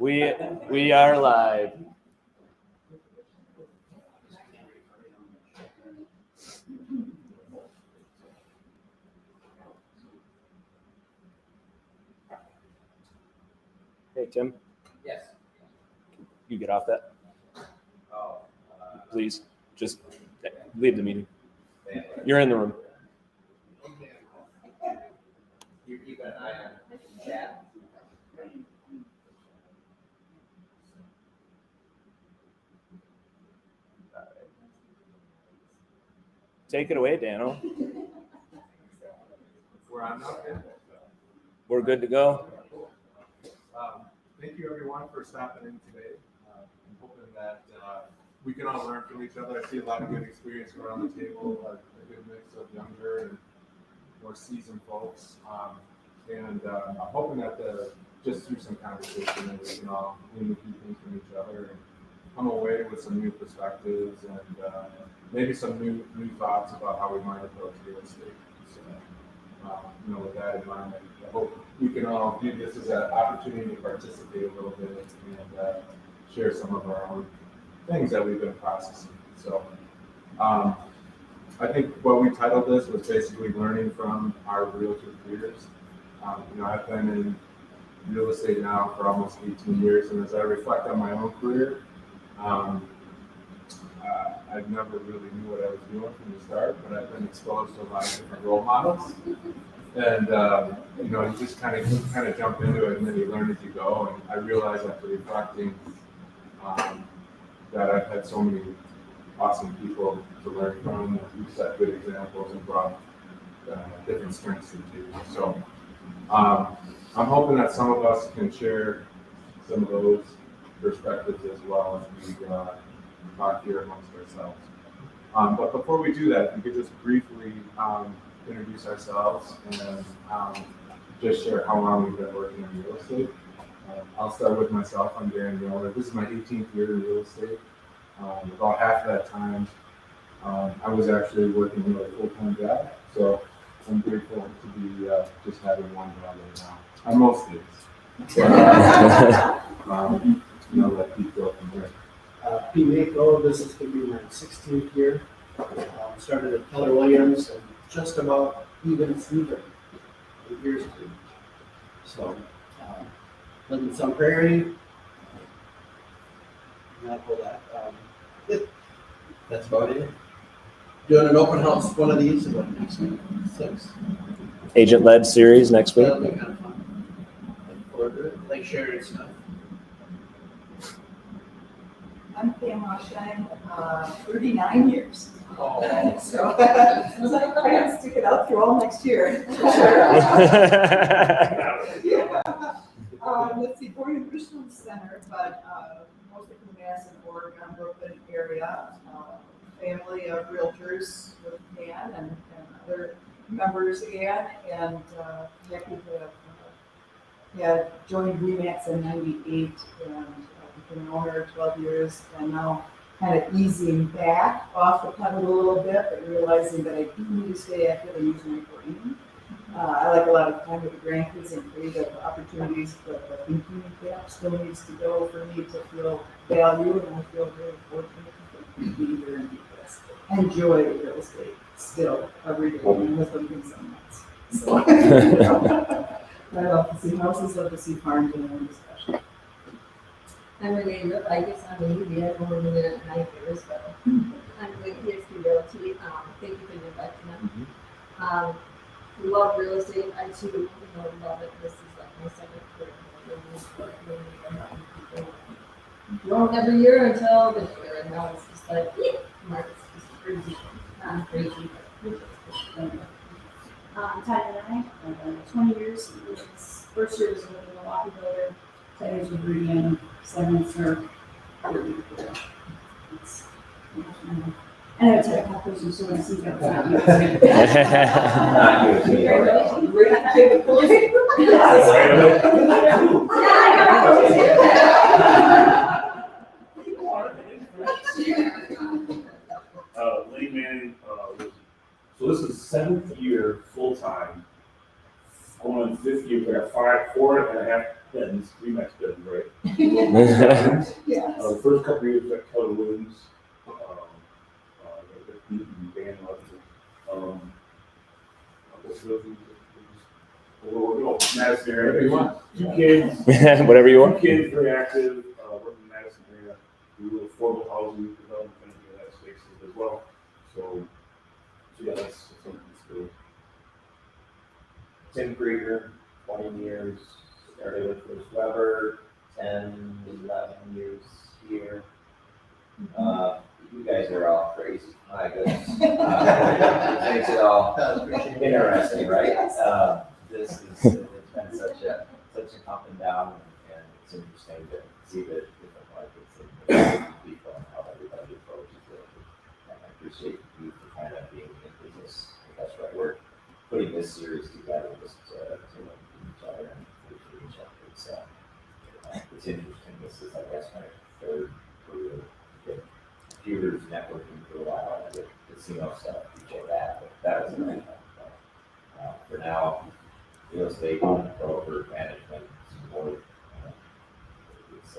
We are live. Hey Tim. Yes. You get off that, Oh. please. Just leave the meeting. You're in the room. You keep an eye on chat. Take it away, Dano. We're on now. We're good to go. Thank you everyone for stopping in today. I'm hoping that we can all learn from each other. I see a lot of good experience around the table, a good mix of younger and more seasoned folks. And I'm hoping that just through some conversation that we can all glean a few things from each other and come away with some new perspectives and maybe some new thoughts about how we might approach real estate. So, with that in mind, I hope we can all view this as an opportunity to participate a little bit and share some of our own things that we've been processing. So I think what we titled this was basically learning from our realtor peers. I've been in real estate now for almost 18 years, and as I reflect on my own career, I never really knew what I was doing from the start, but I've been exposed to a lot of different role models. And you just kind of jump into it, and then you learn as you go. And I realized after reflecting that I've had so many awesome people to learn from, who set good examples and brought different strengths to the table. So I'm hoping that some of us can share some of those perspectives as well as we talk here amongst ourselves. But before we do that, we could just briefly introduce ourselves and just share how long we've been working in real estate. I'll start with myself. I'm Darren Miller. This is my 18th year in real estate. About half of that time, I was actually working in a full-time job. So I'm grateful to be just having one job right now. On most days. Let Pete go from there. Pete Mako, this is going to be my 16th year. Started at Keller Williams and just about even Steven 8 years ago. So, live in Sun Prairie. Not all that. That's about it. Doing an open house, one of these, about next week, 6. Agent-led series next week. That'll be kind of fun. Looking forward to it. Like sharing stuff. I'm Pam Roshine, 39 years. Oh. So I can stick it out through all next year. Yeah. Let's see, born in Richmond Center, but mostly from Madison, Oregon, Brooklyn area. Family of realtors with Ann and other members, Ann, and Jackie had joined RE/MAX in 98 and became an owner 12 years, and now kind of easing back off the pedal a little bit, but realizing that I do need to stay active and use my brain. I like a lot of time with the grandkids and creative opportunities, but the thinking gap still needs to go for me to feel value, and I feel very fortunate to be here and do this. I enjoy real estate still every day. My husband thinks I'm nuts. So I love to see houses, love to see farms, and I'm special. I'm Renee, I guess I'm a newbie, I've only been in it 9 years, but I'm with EXP Realty. Thank you for inviting us. We love real estate. I too, love it. This is like my second career. Growing every year until this year, and now it's just like, market's just crazy. Not crazy, but Ty and I, 20 years. First year was with the Milwaukee Builder, 10 years with Rudian, 7 years for I know it's like a competition, so when I see that, Lee Manning, so this is 7th year full time. Going on 5th year. We got 4 4.5 pens, Remax pens, right? Yes. The first couple of years at Keller Williams, band Madison area. Two kids. Whatever you want. Two kids, very active, working in Madison area. We do affordable housing development in the United States as well. So yeah, that's good. Tim Krieger, 20 years, started with Bruce Weber, 10, 11 years here. You guys are all crazy, my goodness. It makes it all interesting, right? This is, it's been such an up and down, and it's interesting to see the different markets and the different people and how everybody approaches it. And I appreciate you for kind of being into this, if that's right, we're putting this series together just to learn from each other and for each other. It's interesting. This is, I guess, my third career. Computers networking for a while, and the casino stuff before that, but that was a great time. For now, real estate, broker, management, support. It's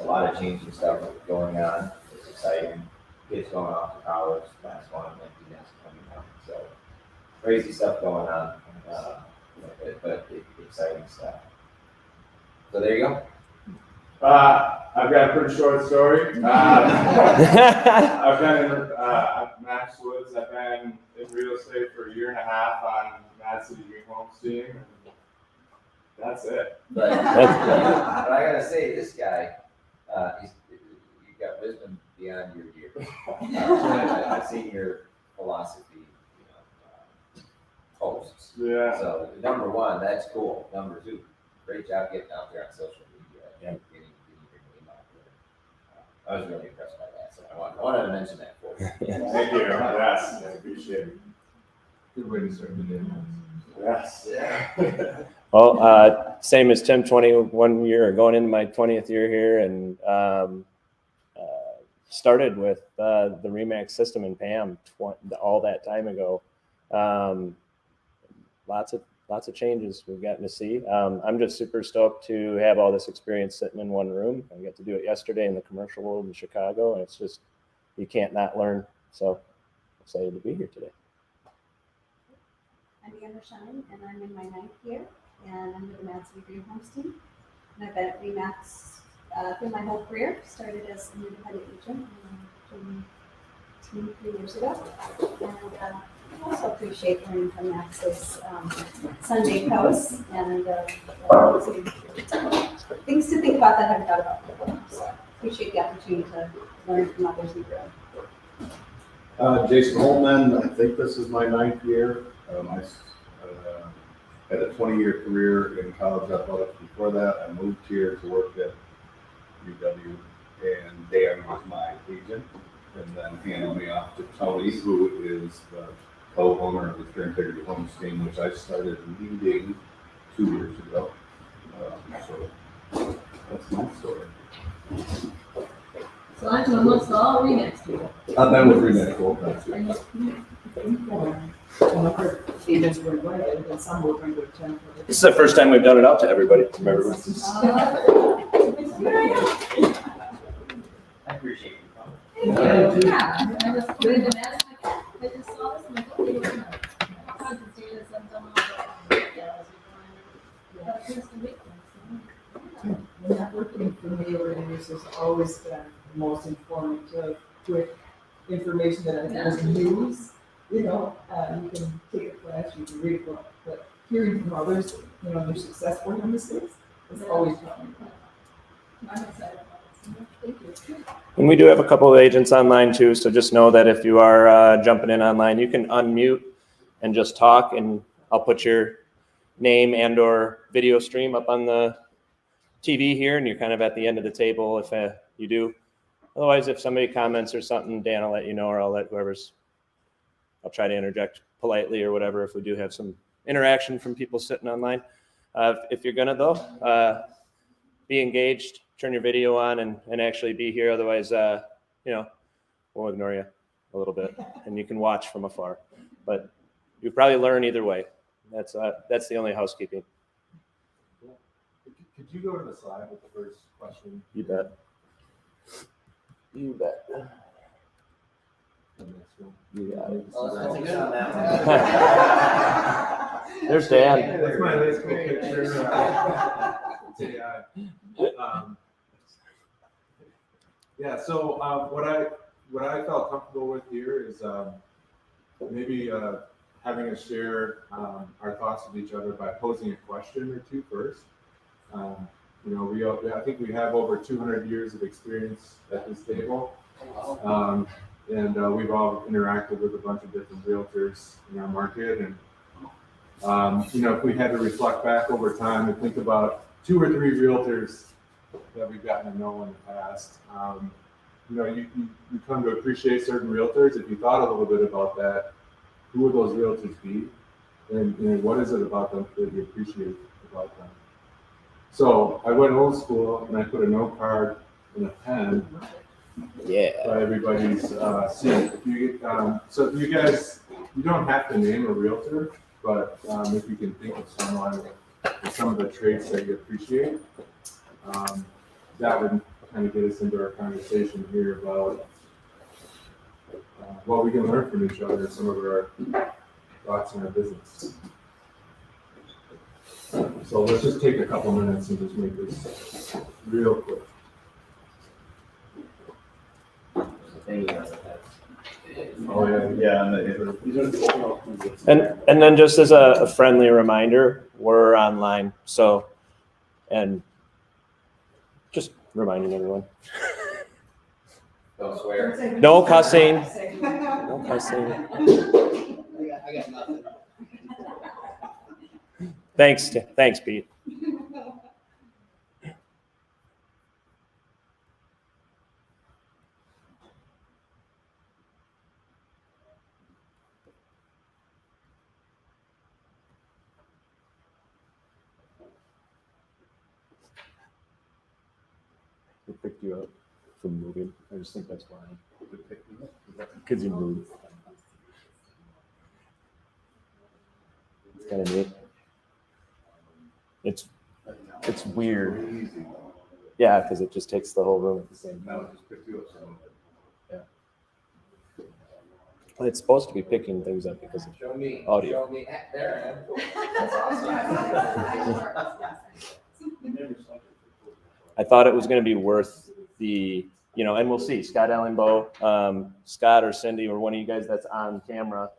a lot of changing stuff going on. It's exciting. Kids going off to college, last one, empty nest coming out. So crazy stuff going on, but exciting stuff. So there you go. I've got a pretty short story. I've been Max Woods. I've been in real estate for a year and a half on Mad City Green Homes team. And that's it. But I gotta say, this guy, you've got wisdom beyond your years. I've seen your philosophy, posts. Yeah. So number one, that's cool. Number two, great job getting out there on social media. And getting your name out there. I was really impressed by that, so I wanted to mention that for you. Thank you. Yes, I appreciate it. Good way to start the day. Yes. Yeah. Well, same as Tim, 21 year, going into my 20th year here, and started with the Remax system in PAM all that time ago. Lots of changes we've gotten to see. I'm just super stoked to have all this experience sitting in one room. I got to do it yesterday in the commercial world in Chicago, and it's just, you can't not learn. So excited to be here today. I'm Anna Shine, and I'm in my 9th year, and I'm with the Mad City Green Homes team. And I've been at Remax through my whole career. Started as an independent agent and team 3 years ago. And I also appreciate learning from Max's Sunday posts and things to think about that I haven't thought about before. So appreciate the opportunity to learn from others and grow. Jason Holtman, I think this is my 9th year. I had a 20-year career in college athletics. Before that, I moved here to work at UW, and Dan was my agent, and then handed me off to Tony, who is the co-owner of the Pure Integrity Homes team, which I started leading 2 years ago. So that's my story. So I'm almost all Remax people. I've been with Remax full time. Agents were invited, and some were going to attend. This is the first time we've done it out to everybody from everyone. I appreciate you coming. Thank you. Yeah, I was doing the math. I just saw this and I thought they were going to concentrate on some The networking for me over the years has always been the most informative, quick information that I never use. You can take a class, you can read a book, but hearing from others, their successful and mistakes, is always fun. I'm excited about this. Thank you. And we do have a couple of agents online too, so just know that if you are jumping in online, you can unmute and just talk, and I'll put your name and or video stream up on the TV here, and you're kind of at the end of the table if you do. Otherwise, if somebody comments or something, Dan will let you know, or I'll try to interject politely or whatever if we do have some interaction from people sitting online. If you're gonna though, be engaged, turn your video on and actually be here. Otherwise, we'll ignore you a little bit and you can watch from afar. But you probably learn either way. That's the only housekeeping. Could you go to the slide with the first question? You bet. You bet. The next one. You got it. Well, let's focus on that one. There's Dan. That's my high school picture. It's AI. Yeah, so what I felt comfortable with here is maybe having us share our thoughts with each other by posing a question or two first. I think we have over 200 years of experience at this table. And we've all interacted with a bunch of different realtors in our market. And, if we had to reflect back over time and think about 2 or 3 realtors that we've gotten to know in the past, you come to appreciate certain realtors. If you thought a little bit about that, who would those realtors be? And what is it about them that you appreciate about them? So I went old school and I put a note card and a pen by everybody's seat. So if you guys, you don't have to name a realtor, but if you can think of someone with some of the traits that you appreciate, that would kind of get us into our conversation here about what we can learn from each other, some of our thoughts in our business. So let's just take a couple minutes and just make this real quick. Oh yeah. And then just as a friendly reminder, we're online. So, and just reminding everyone. Don't swear. No cussing. No cussing. I got nothing. Thanks, Pete. Who picked you up from moving? I just think that's why. Because you moved. It's kind of neat. It's weird. Yeah, because it just takes the whole room at the same time. Now it just picked you up some. Well, it's supposed to be picking things up because of Show me. audio. Show me. There I am. That's awesome. I thought it was going to be worth the, and we'll see. Scott Ellenbow, Scott or Cindy or one of you guys that's on camera,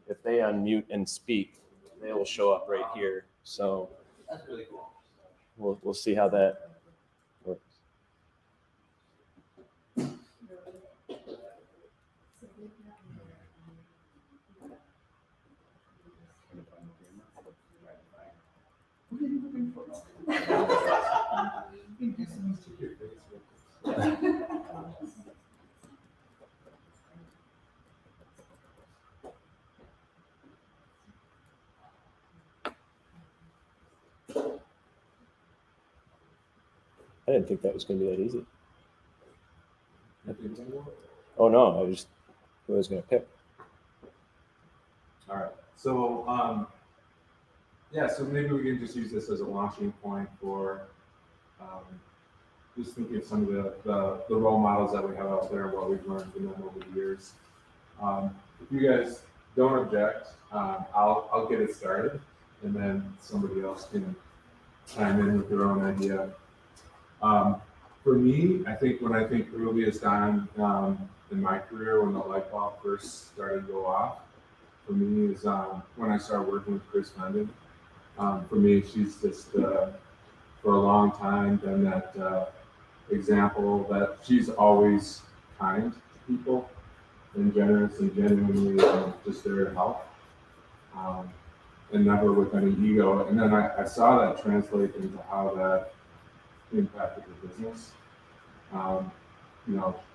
if they unmute and speak, they will show up right here. So That's really cool. we'll see how that works. I didn't think that was going to be that easy. Oh no, I was going to pick. All right. So so maybe we can just use this as a launching point for just thinking of some of the role models that we have out there and what we've learned from them over the years. If you guys don't object, I'll get it started, and then somebody else can chime in with their own idea. For me, I think when I think earliest on in my career, when the light bulb first started to go off, for me is when I started working with Chris Menden. For me, she's just for a long time been that example that she's always kind to people and generous and genuinely just there to help, and never with any ego. And then I saw that translate into how that impacted the business.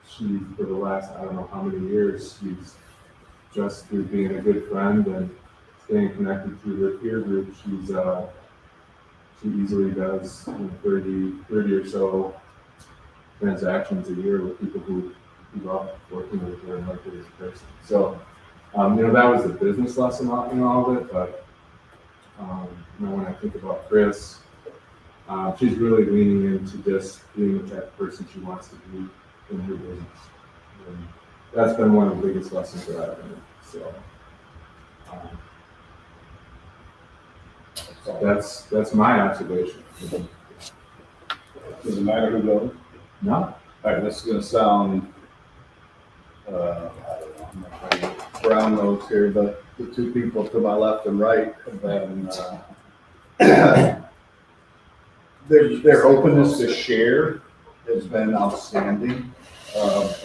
She, for the last, I don't know how many years, she's just through being a good friend and staying connected through her peer group, she easily does 30 or so transactions a year with people who love working with her and like her as a person. So, that was the business lesson in all of it, but when I think about Chris, She's really leaning into just being the type of person she wants to be in her business. And that's been one of the biggest lessons that I've learned. So that's my observation. Does it matter who goes? No? All right, this is gonna sound, I don't know, I'm not trying to brown notes here, but the two people to my left and right have been, their openness to share has been outstanding.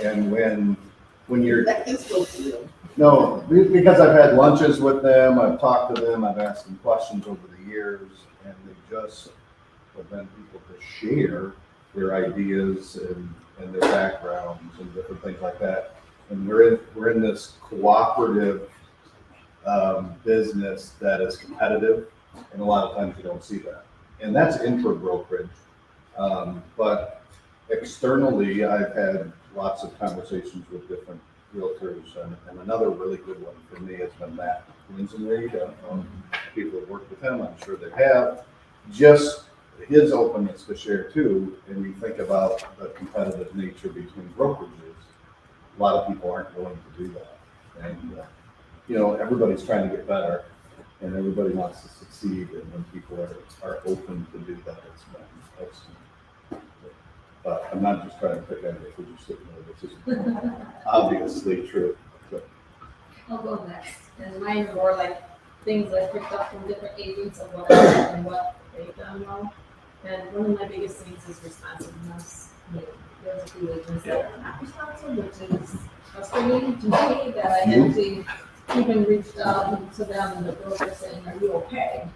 And when you're, That is still true. no, because I've had lunches with them, I've talked to them, I've asked them questions over the years, and they just have been people to share their ideas and their backgrounds and different things like that. And we're in this cooperative business that is competitive, and a lot of times you don't see that. And that's intra brokerage. But externally, I've had lots of conversations with different realtors, and another really good one for me has been Matt Linsenreed. People have worked with him, I'm sure they have. Just his openness to share too, and you think about the competitive nature between brokerages, a lot of people aren't willing to do that. And, everybody's trying to get better, and everybody wants to succeed, and when people are open to do that, it's been excellent. But I'm not just trying to pick on you, you're sitting there, this is obviously true. But I'll go next, and mine are more like things I picked up from different agents of what I like and what they've done well. And one of my biggest things is responsiveness. There's a few agents that are not responsive, which is frustrating to me, that I actually even reached out to them and the broker saying, "Are you okay?"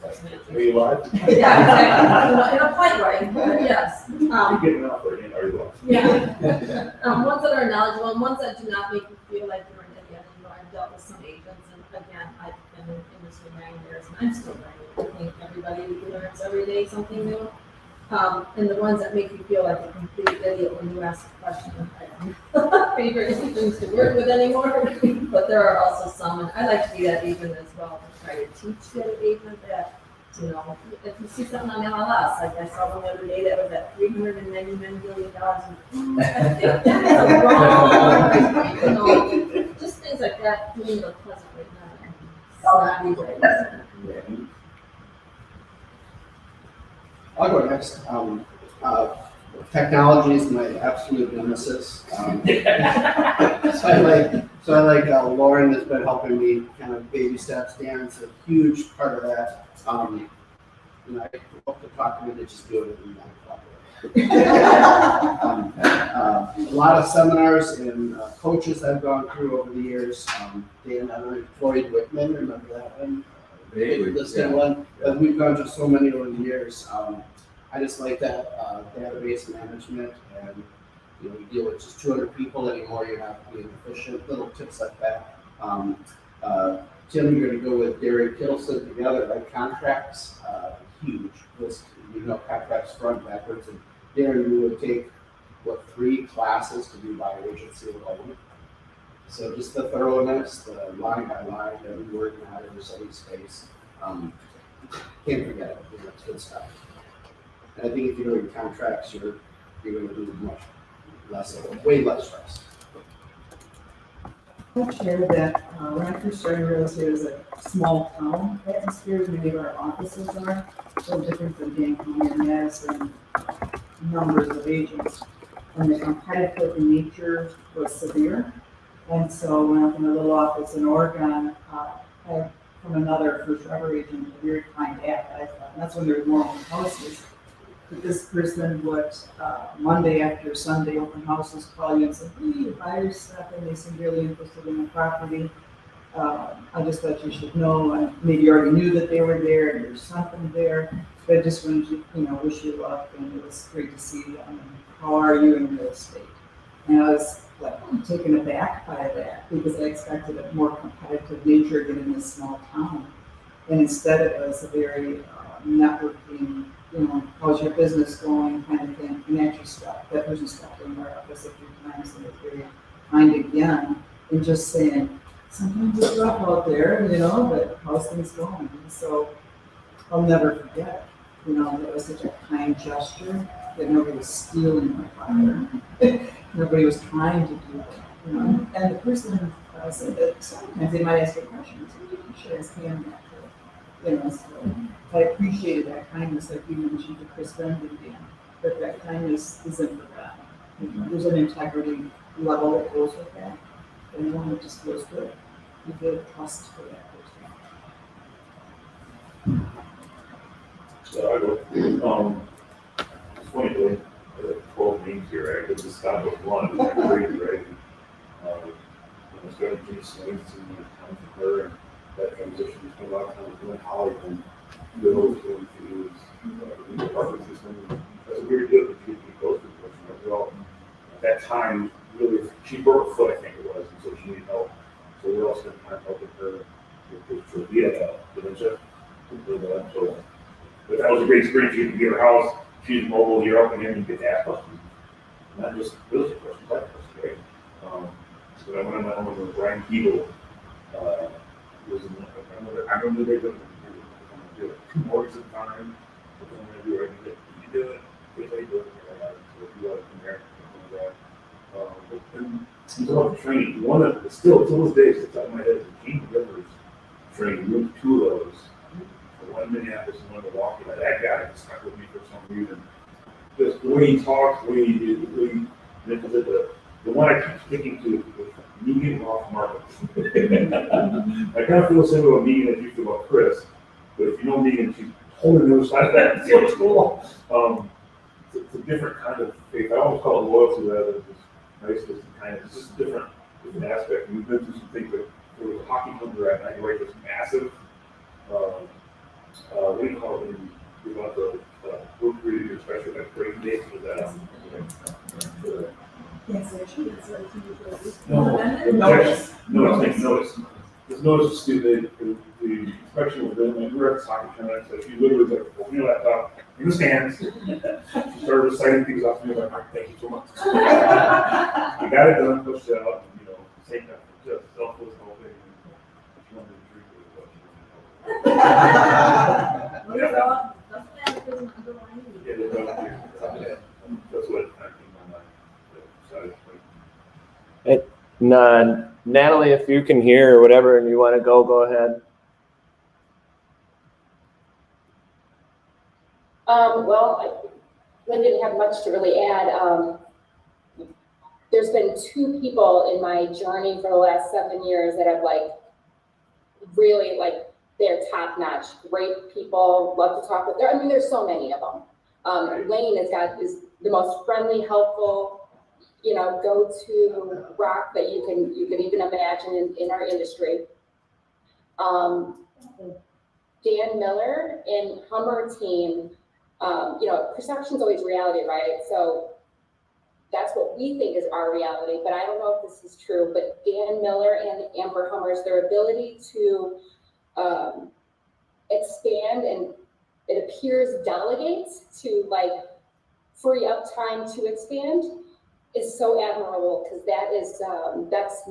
Are you live? Yeah, exactly. In a polite way, but yes. You're getting up right now, are you live? Yeah. Ones that are knowledgeable, and ones that do not make you feel like you're an idiot. I've dealt with some agents, and again, I've been in the industry 9 years, and I'm still learning. I think everybody learns every day something new. And the ones that make you feel like a complete idiot when you ask a question, favorite agents to work with anymore. But there are also some, and I like to be that agent as well, to try to teach the other agent that, if you see something on MLS, like I saw one the other day that was at $399 million, and I think that is wrong. Just things like that, doing the pleasant way, not I'll go next. Technology is my absolute nemesis. So I like Lauren has been helping me kind of baby steps. Darren's a huge part of that. I hope to talk to me to just do it in a lot of seminars and coaches I've gone through over the years. Dan, I learned Floyd Wickman, remember that one? Listed one, but we've gone through so many over the years. I just like that database management, and we deal with just 200 people anymore. You're not being efficient. Little tips like that. Tim, you're going to go with Derek Kittleson together, like contracts, huge list. Contracts front, backwards, and Darren, you would take 3 classes to do by agency alone. So just the thoroughness, the line by line, every word matters, every space. Can't forget it. That's good stuff. And I think if you're doing contracts, you're going to do much less, way less stress. I'll share that when I first started real estate, it was a small town atmosphere. Many of our offices are so different than Dan County and Madison, numbers of agents. And the competitive nature was severe. And so when I was in a little office in Oregon, I from another first rubber agent, a very kind act, I thought. And that's when there were more open houses. But this person would, Monday after Sunday open houses, call you and say, "Hey, buyers stop in, they seem really interested in the property. I just thought you should know, and maybe you already knew that they were there, and there's something there. But I just wanted to, wish you luck, and it was great to see you. How are you in real estate?" And I was taken aback by that, because I expected a more competitive nature again in this small town. And instead it was a very networking, how's your business going kind of thing, and actually stopped. That person stopped in our office a few times and was very kind again, and just saying, sometimes it's rough out there, but how's things going? And so I'll never forget, you know, it was such a kind gesture that nobody was stealing my fire. Nobody was trying to do it, you know, and the person said that sometimes they might ask a question, so you should ask him that, you know, so I appreciated that kindness, like you mentioned to Chris Brendan, but that kindness isn't forgotten. You know, there's an integrity level that goes with that, and one that just feels good. You feel trust for that person. So I go, it's funny, like, 12 names here, right? This is stop with one, it's great, right? When I started doing swings and time for her, and that transition, we spent a lot of time doing Holly from Bill to the apartment system. That's very good, but you can go through the question as well. At that time, really, she broke her foot, I think it was, and so she needed help. So we all spent time helping her with the dementia. So, but that was a great experience. You can get her house, she's mobile, you're up and in, you get to ask questions. Not just those questions, that questions, right? So I went on my home with Brian Keeble. Was in, I remember they did it. 2 mortgages at a time. What I'm going to do, right? You do it, here's how you do it. So if you want to come here, something like that. But then you talk about training. One of still to this day, it's the top of my head, is the King Rivers training. We went 2 of those. One in Minneapolis and one in Milwaukee. Now, that guy stuck with me for some reason. Just the way he talks, the way he did, the one I keep sticking to is Megan off market. I kind of feel the same about Megan as you feel about Chris, but if you know Megan, she's holding the other side of that. It's so cool. It's a different kind of faith. I almost call it loyalty rather than just niceness and kindness. It's just a different aspect. And we've been through some things. There was a hockey club right now, right? This massive. What do you call it when you want the group reading your special like break dates with that? Yes, actually, it's like Notice. This notice is stupid. The inspection was done, and we were at the soccer tournament, so she literally was like, open your laptop in the stands. She started reciting things off to me, like, thank you so much. We got it done, pushed it out, and, you know, same time, just selfless whole thing. She wanted to drink with it, but she wanted to help. That's what I think my mind. Natalie, if you can hear or whatever and you want to go ahead. Well, I didn't have much to really add. There's been 2 people in my journey for the last 7 years that have really they're top notch, great people, love to talk with. I mean, there's so many of them. Lane is the most friendly, helpful, you know, go-to rock that you can even imagine in our industry. Dan Miller and Hummer team, you know, perception's always reality, right? So that's what we think is our reality, but I don't know if this is true, but Dan Miller and Amber Hummer's, their ability to expand and it appears delegates to free up time to expand is so admirable, because that is that's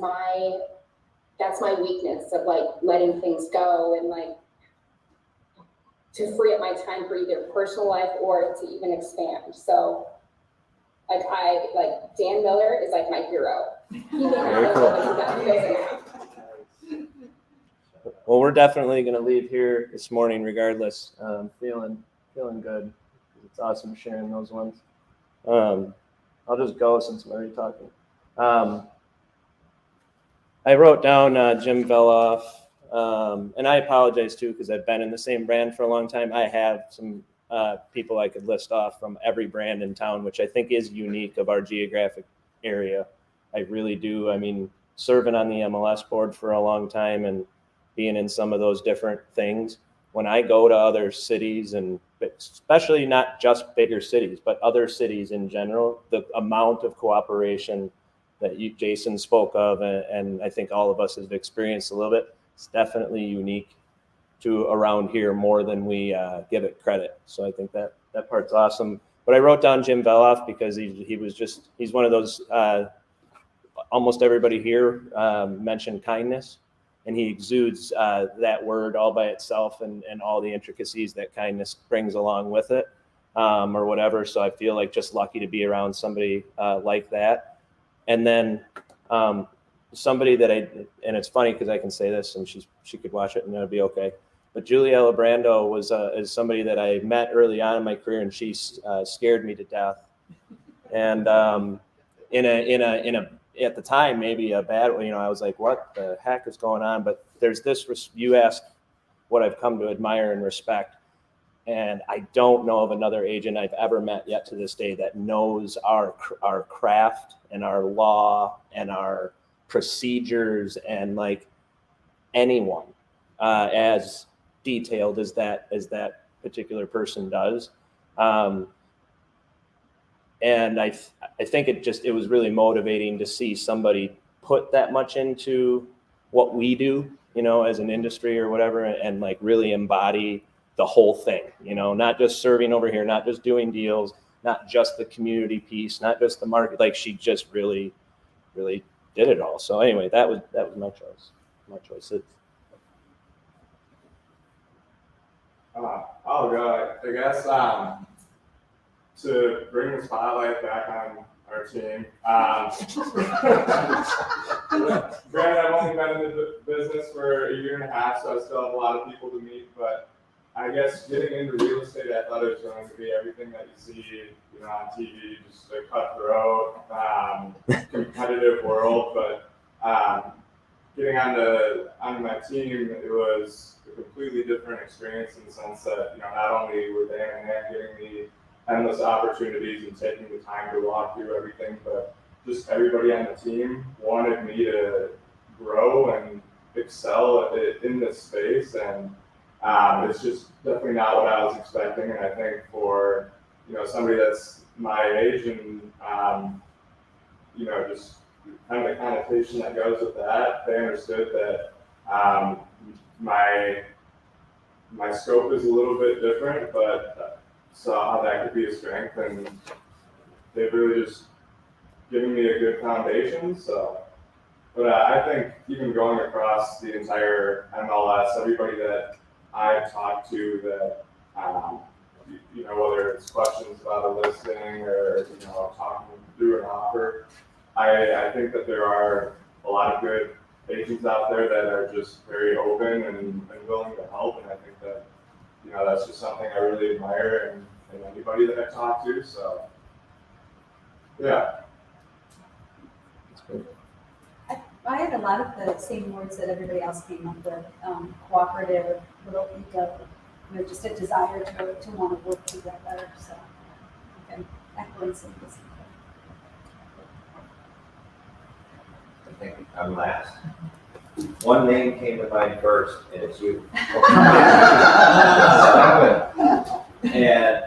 my weakness of letting things go and to free up my time for either personal life or to even expand. So Dan Miller is my hero. Very cool. Well, we're definitely going to leave here this morning regardless. Feeling good. It's awesome sharing those ones. I'll just go since I'm already talking. I wrote down Jim Veloff, and I apologize too because I've been in the same brand for a long time. I have some people I could list off from every brand in town, which I think is unique of our geographic area. I really do. I mean, serving on the MLS board for a long time and being in some of those different things. When I go to other cities, and especially not just bigger cities, but other cities in general, the amount of cooperation that Jason spoke of, and I think all of us have experienced a little bit, it's definitely unique to around here more than we give it credit. So I think that part's awesome. But I wrote down Jim Veloff because he's one of those, almost everybody here mentioned kindness. and he exudes that word all by itself and all the intricacies that kindness brings along with it, or whatever. So I feel like just lucky to be around somebody like that. And then somebody that and it's funny because I can say this and she could watch it and it'll be okay. But Julia Labrando is somebody that I met early on in my career, and she scared me to death. And at the time, maybe a bad way, I was like, what the heck is going on? But there's this, you ask what I've come to admire and respect. And I don't know of another agent I've ever met yet to this day that knows our craft and our law and our procedures and like anyone as detailed as that particular person does. And I think it was really motivating to see somebody put that much into what we do, as an industry or whatever, and like really embody the whole thing, not just serving over here, not just doing deals, not just the community piece, not just the market. Like she just really, really did it all. So anyway, that was my choice. I'll go. I guess to bring the spotlight back on our team. Granted, I've only been in the business for a year and a half, so I still have a lot of people to meet. But I guess getting into real estate, I thought it was going to be everything that you see, on TV, just a cutthroat, competitive world. But getting onto my team, it was a completely different experience in the sense that, not only were they getting me endless opportunities and taking the time to walk through everything, but just everybody on the team wanted me to grow and excel in this space. And it's just definitely not what I was expecting. And I think for, somebody that's my age and, just kind of the connotation that goes with that, they understood that my scope is a little bit different, but saw how that could be a strength, and they've really just given me a good foundation. So, but I think even going across the entire MLS, everybody that I've talked to that, whether it's questions about a listing or, talking through an offer, I think that there are a lot of good agents out there that are just very open and willing to help. And I think that, that's just something I really admire in anybody that I talk to. So, yeah. I had a lot of the same words that everybody else came up with, cooperative, little ego, just a desire to want to work together. So, okay, echoing some of this. I think I'm last. One name came to mind first, and it's you. And,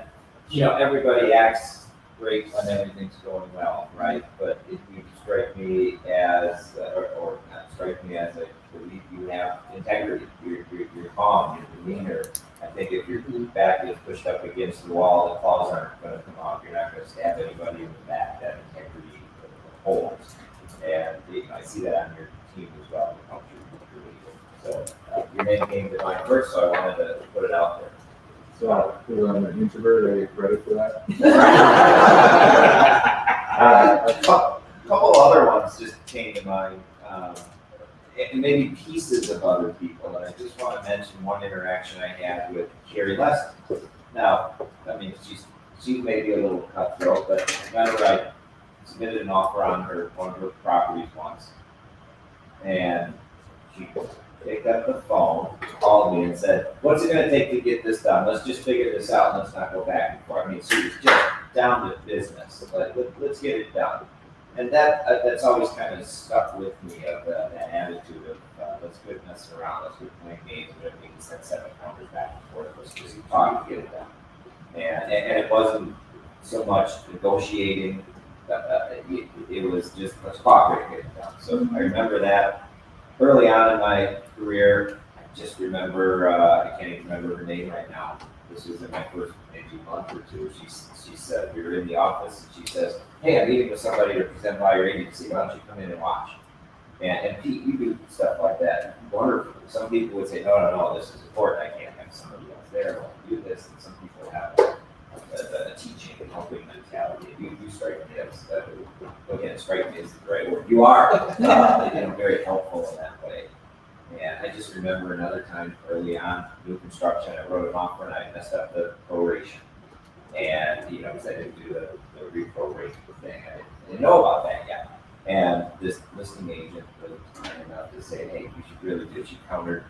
everybody acts great when everything's going well, right? But if you strike me as, or not strike me as, I believe you have integrity. You're calm, your demeanor. I think if your back is pushed up against the wall, the claws aren't going to come off. You're not going to stab anybody in the back. That integrity holds. And I see that on your team as well. So your name came to mind first, so I wanted to put it out there. So, because I'm an introvert, I get credit for that. A couple other ones just came to mind, and maybe pieces of other people. And I just want to mention one interaction I had with Carrie Leston. Now, she's maybe a little cutthroat, but I remember I submitted an offer on one of her properties once, and she picked up the phone, called me, and said, "What's it going to take to get this done? Let's just figure this out. Let's not go back and forth." She was just down to business. Like, let's get it done. And that's always kind of stuck with me, of that attitude of let's quit messing around, let's quit playing games, whatever we can send 7 numbers back and forth. Let's just talk and get it done. And it wasn't so much negotiating. It was just let's cooperate and get it done. So I remember that early on in my career. I just remember I can't even remember her name right now. This was in my first maybe month or two. She said, we were in the office, and she says, "Hey, I'm meeting with somebody to present by your agency. Why don't you come in and watch?" And Pete, you do stuff like that wonderfully. Some people would say, no, this is important, I can't have somebody else there, I'll do this, and some people have a teaching and helping mentality. You strike me as, again, strike me is the right word. You are, very helpful in that way. And I just remember another time early on, new construction, I wrote an offer and I messed up the proration. And, because I didn't do the reproration thing, I didn't know about that yet. And this listing agent was kind enough to say, hey, you should really do it. She countered,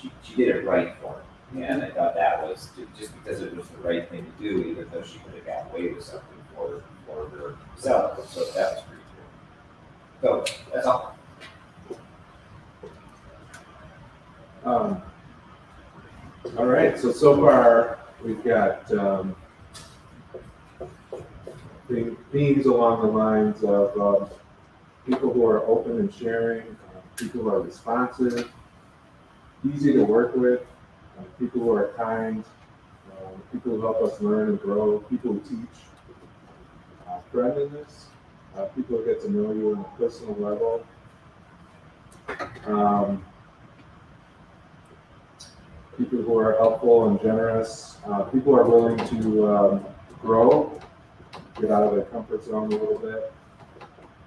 she did it right for me. And I thought that was just because it was the right thing to do, even though she could have got away with something for her seller. So that was pretty cool. So that's all. All right, so far we've got themes along the lines of people who are open and sharing, people who are responsive, easy to work with, people who are kind, people who help us learn and grow, people who teach, friendliness, people who get to know you on a personal level. People who are helpful and generous, people who are willing to grow, get out of their comfort zone a little bit.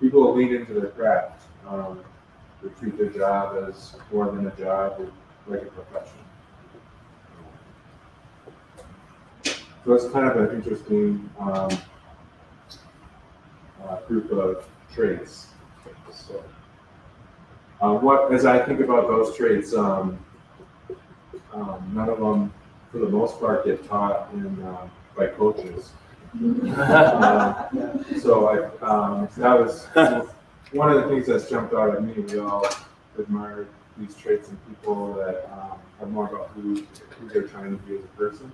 People who lean into their craft, who treat their job as more than a job, like a profession. So it's kind of an interesting group of traits. So, as I think about those traits, none of them, for the most part, get taught by coaches. So that was one of the things that's jumped out at me. We all admire these traits in people that are more about who they're trying to be as a person,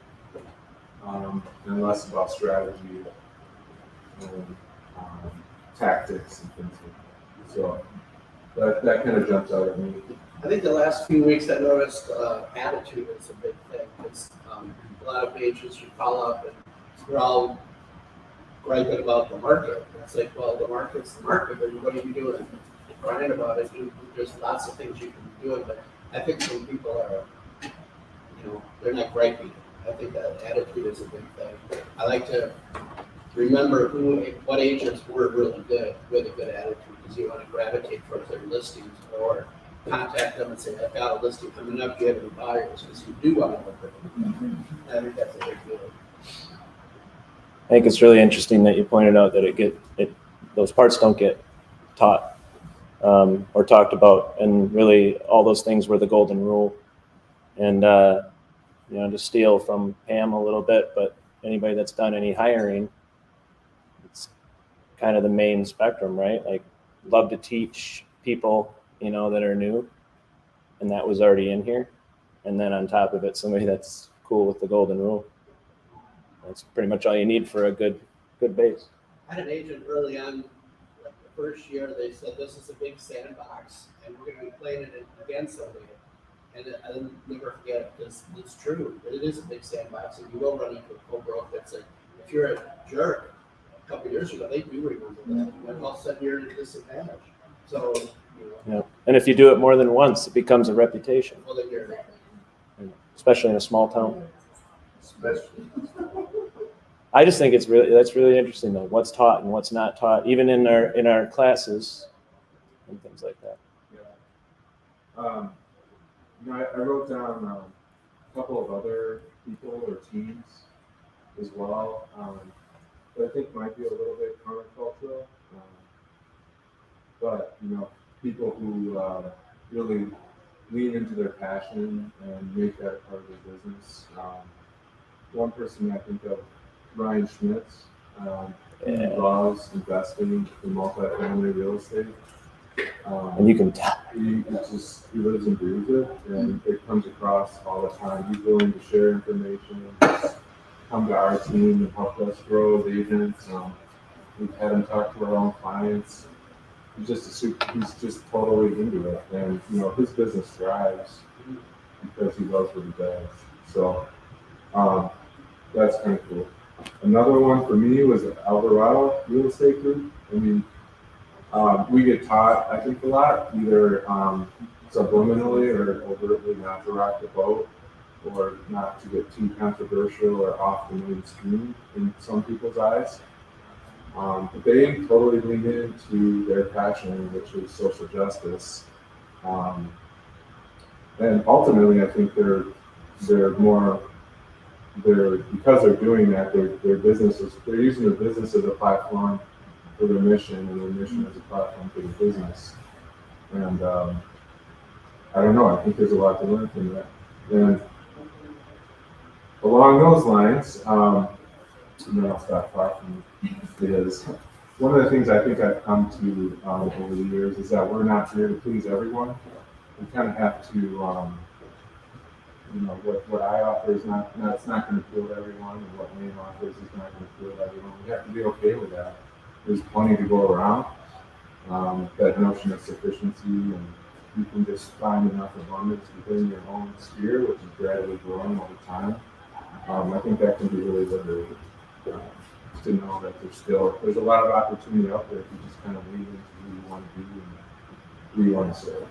and less about strategy and tactics and things like that. So that kind of jumps out at me. I think the last few weeks I noticed attitude is a big thing, because a lot of agents you call up and they're all griping about the market. It's like, well, the market's the market, but what are you doing? Crying about it. There's lots of things you can be doing, but I think some people are, they're not griping. I think that attitude is a big thing. I like to remember what agents were really good with a good attitude, because you want to gravitate towards their listings or contact them and say, I've got a listing coming up, do you have any buyers? Because you do want to work with them. I think that's a big deal. I think it's really interesting that you pointed out that those parts don't get taught or talked about, and really all those things were the golden rule. And to steal from Pam a little bit, but anybody that's done any hiring, it's kind of the main spectrum, right? Like, love to teach people, that are new, and that was already in here. And then on top of it, somebody that's cool with the golden rule. That's pretty much all you need for a good base. I had an agent early on, like the first year, they said, this is a big sandbox, and we're going to be playing it again someday. And I'll never forget it, because it's true. It is a big sandbox, and you will run into a co-broke that's like, if you're a jerk, a couple of years ago, they do remember that. And all of a sudden, you're at a disadvantage. So, Yeah. And if you do it more than once, it becomes a reputation, well, then you're especially in a small town. I just think that's really interesting, though, what's taught and what's not taught, even in our classes and things like that. Yeah. I wrote down a couple of other people or teams as well, that I think might be a little bit countercultural. But people who really lean into their passion and make that part of their business. One person I think of, Ryan Schmitz, he loves investing in multifamily real estate. And you can tell. He lives and breathes it, and it comes across all the time. He's willing to share information, come to our team and help us grow as agents. We've had him talk to our own clients. He's just totally into it, and his business thrives because he loves what he does. So that's kind of cool. Another one for me was Alvarado Real Estate Group. I mean, We get taught, I think, a lot, either subliminally or overtly not to rock the boat, or not to get too controversial or off the mainstream in some people's eyes. But they totally lean into their passion, which is social justice. And ultimately, I think because they're doing that, their businesses, they're using their business as a platform for their mission, and their mission as a platform for the business. And I don't know, I think there's a lot to learn from that. And along those lines, and then I'll stop talking, is one of the things I think I've come to over the years is that we're not here to please everyone. We kind of have to, what I offer is it's not going to appeal to everyone, and what Wayne offers is not going to appeal to everyone. We have to be okay with that. There's plenty to go around. That notion of sufficiency, and you can just find enough abundance within your own sphere, which is gradually growing over time. I think that can be really liberating. To know that there's a lot of opportunity out there if you just kind of lean into who you want to be and who you want to serve.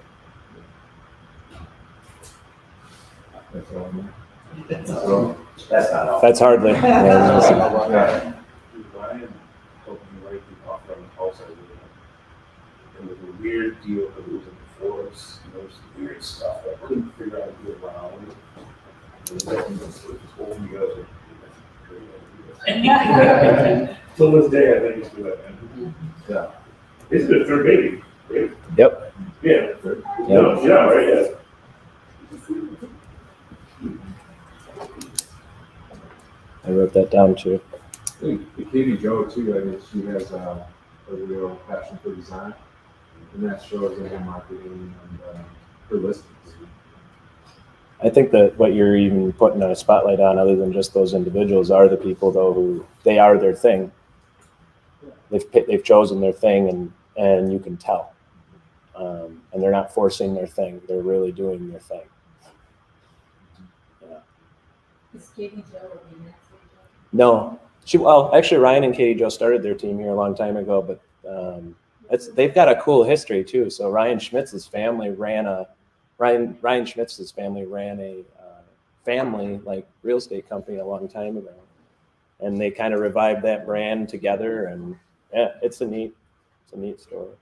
That's all I'm so, That's not all. That's hardly. yeah. Ryan told me right off on the house I live in. It was a weird deal because it was in the forest, and there was some weird stuff that I couldn't figure out how to get around. It was like, it was holding together. Till this day, I think it's good. Yeah. This is their third baby, right? Yep. Yeah. No, yeah, right, yeah. I wrote that down too. I think Katie Jo too, I mean, she has a real passion for design, and that shows in her marketing and her listings. I think that what you're even putting a spotlight on, other than just those individuals, are the people though who they are their thing. They've chosen their thing, and you can tell, and they're not forcing their thing. They're really doing their thing. Yeah. Is Katie Jo or be next week? No, actually Ryan and Katie Jo started their team here a long time ago, but they've got a cool history too. So Ryan Schmitz's family ran a family like real estate company a long time ago, and they kind of revived that brand together. And yeah, it's a neat story.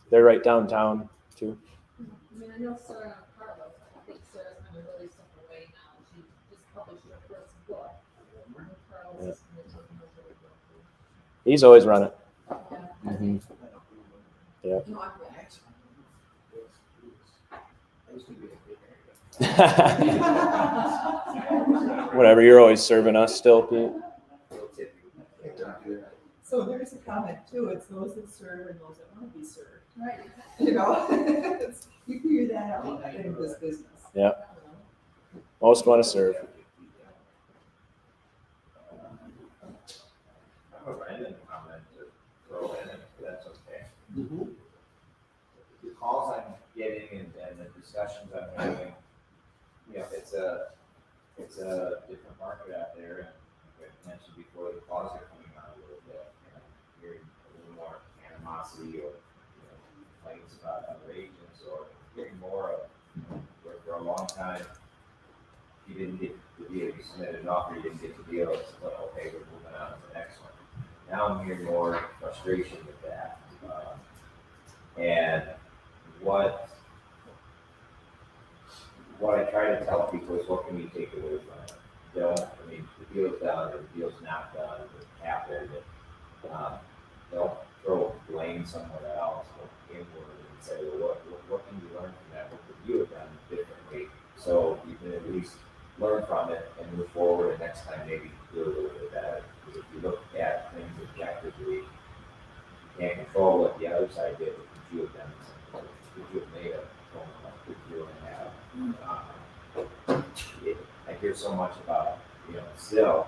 They're right downtown too. I mean, I know Sarah Carlos, I think Sarah's kind of really stepped away now. She just published her first book. Carlos is kind of taking over the book. He's always run it. Yeah. Mm-hmm. Yeah. No, I'm Whatever, you're always serving us still, Pete. So there's a comment too, it's those that serve and those that want to be served. right. You know, you figure that out in this business. Yeah. Most want to serve. I have a random comment to throw in, if that's okay. The calls I'm getting and the discussions I'm having, it's a different market out there, and I mentioned before, the calls are coming out a little bit, and I'm hearing a little more animosity or, complaints about other agents, or hearing more of, where for a long time, you didn't get the deal, you submitted an offer, you didn't get the deal, it's like, okay, we're moving on to the next one. Now I'm hearing more frustration with that. And what I try to tell people is, what can we take away from it? The deal's done, or the deal's not done, it happened. Don't throw blame somewhere else, or inward, and say, well, what can you learn from that? What could you have done differently? So you can at least learn from it and move forward, and next time maybe do a little bit better. Because if you look at things objectively, you can't control what the other side did, but could you have done something? Could you have made a phone call? Could you have? I hear so much about, still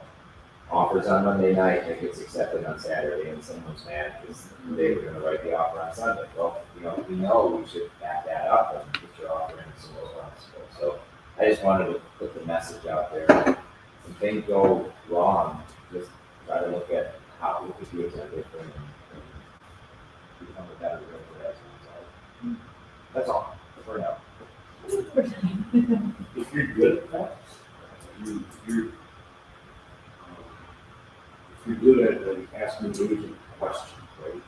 offers on Monday night that gets accepted on Saturday, and someone's mad because they were going to write the offer on Sunday. Well, we know we should back that up and get your offer in as soon as possible. So I just wanted to put the message out there. When things go wrong, just try to look at how we could do it different and become a better realtor as a result. That's all, for now. If you're good at that, you're if you're good at like, asking the agent questions, right? You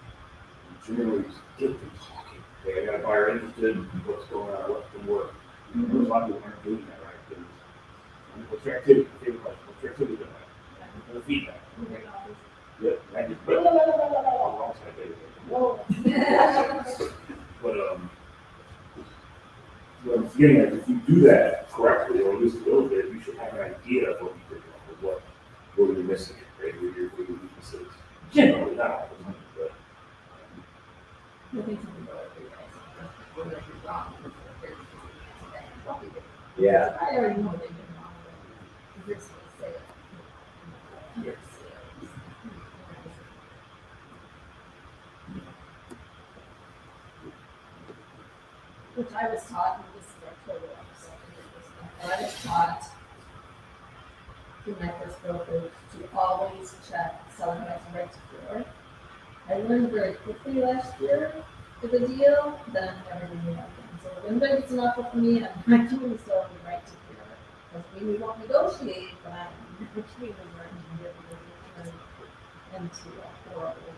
generally get them talking. Okay, I got a buyer interested in what's going on, what's going to work. There's a lot of people aren't doing that, right? Because what's your activity? Favorite question. What's your activity been like? And the feedback. Okay. Yep. I just alongside David. But what I'm getting at, if you do that correctly, or at least a little bit, you should have an idea of what you could do, or where you're missing it, right? Where your weaknesses. Generally, not all the time, but. I think some people are pretty nice. When they're wrong, they're Yeah. I already know they've been wrong. But this will say it. Yes. Which I was taught, and this is our total episode, and I was taught through my first brokerage to always check seller has right to cure. I learned very quickly last year with the deal, then everything knew nothing. So if anybody gets an offer from me, I'm not doing so on the right to cure. Because we won't negotiate, but I'm negotiating the right to cure into a horrible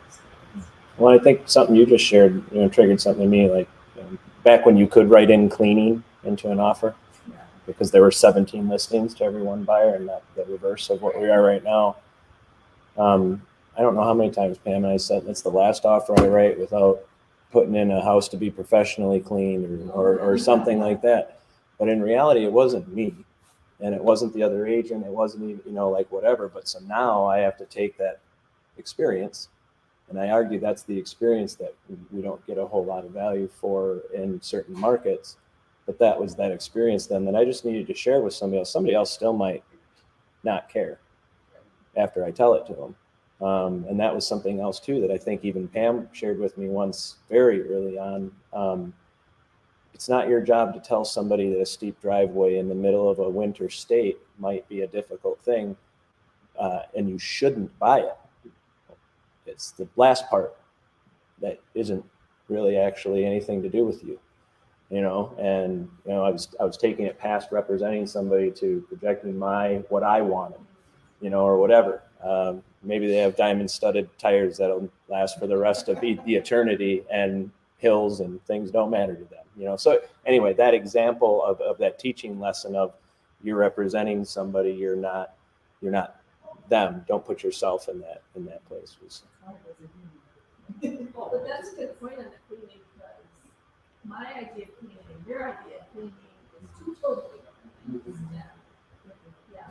experience. Well, I think something you just shared, triggered something to me, like back when you could write in cleaning into an offer, Yeah. because there were 17 listings to every one buyer, and not the reverse of what we are right now. I don't know how many times Pam and I said that's the last offer I write without putting in a house to be professionally cleaned or something like that. But in reality, it wasn't me, and it wasn't the other agent. It wasn't even, like whatever. But so now I have to take that experience, and I argue that's the experience that we don't get a whole lot of value for in certain markets. But that was that experience then that I just needed to share with somebody else. Somebody else still might not care after I tell it to them. And that was something else too that I think even Pam shared with me once very early on. It's not your job to tell somebody that a steep driveway in the middle of a winter state might be a difficult thing, and you shouldn't buy it. It's the last part that isn't really actually anything to do with you, and I was taking it past representing somebody to projecting what I wanted, or whatever. Maybe they have diamond studded tires that'll last for the rest of the eternity, and hills and things don't matter to them, So anyway, that example of that teaching lesson of you're representing somebody, you're not them. Don't put yourself in that place. But that's a good point on the cleaning, because my idea of cleaning and your idea of cleaning is two totally different things. Yeah,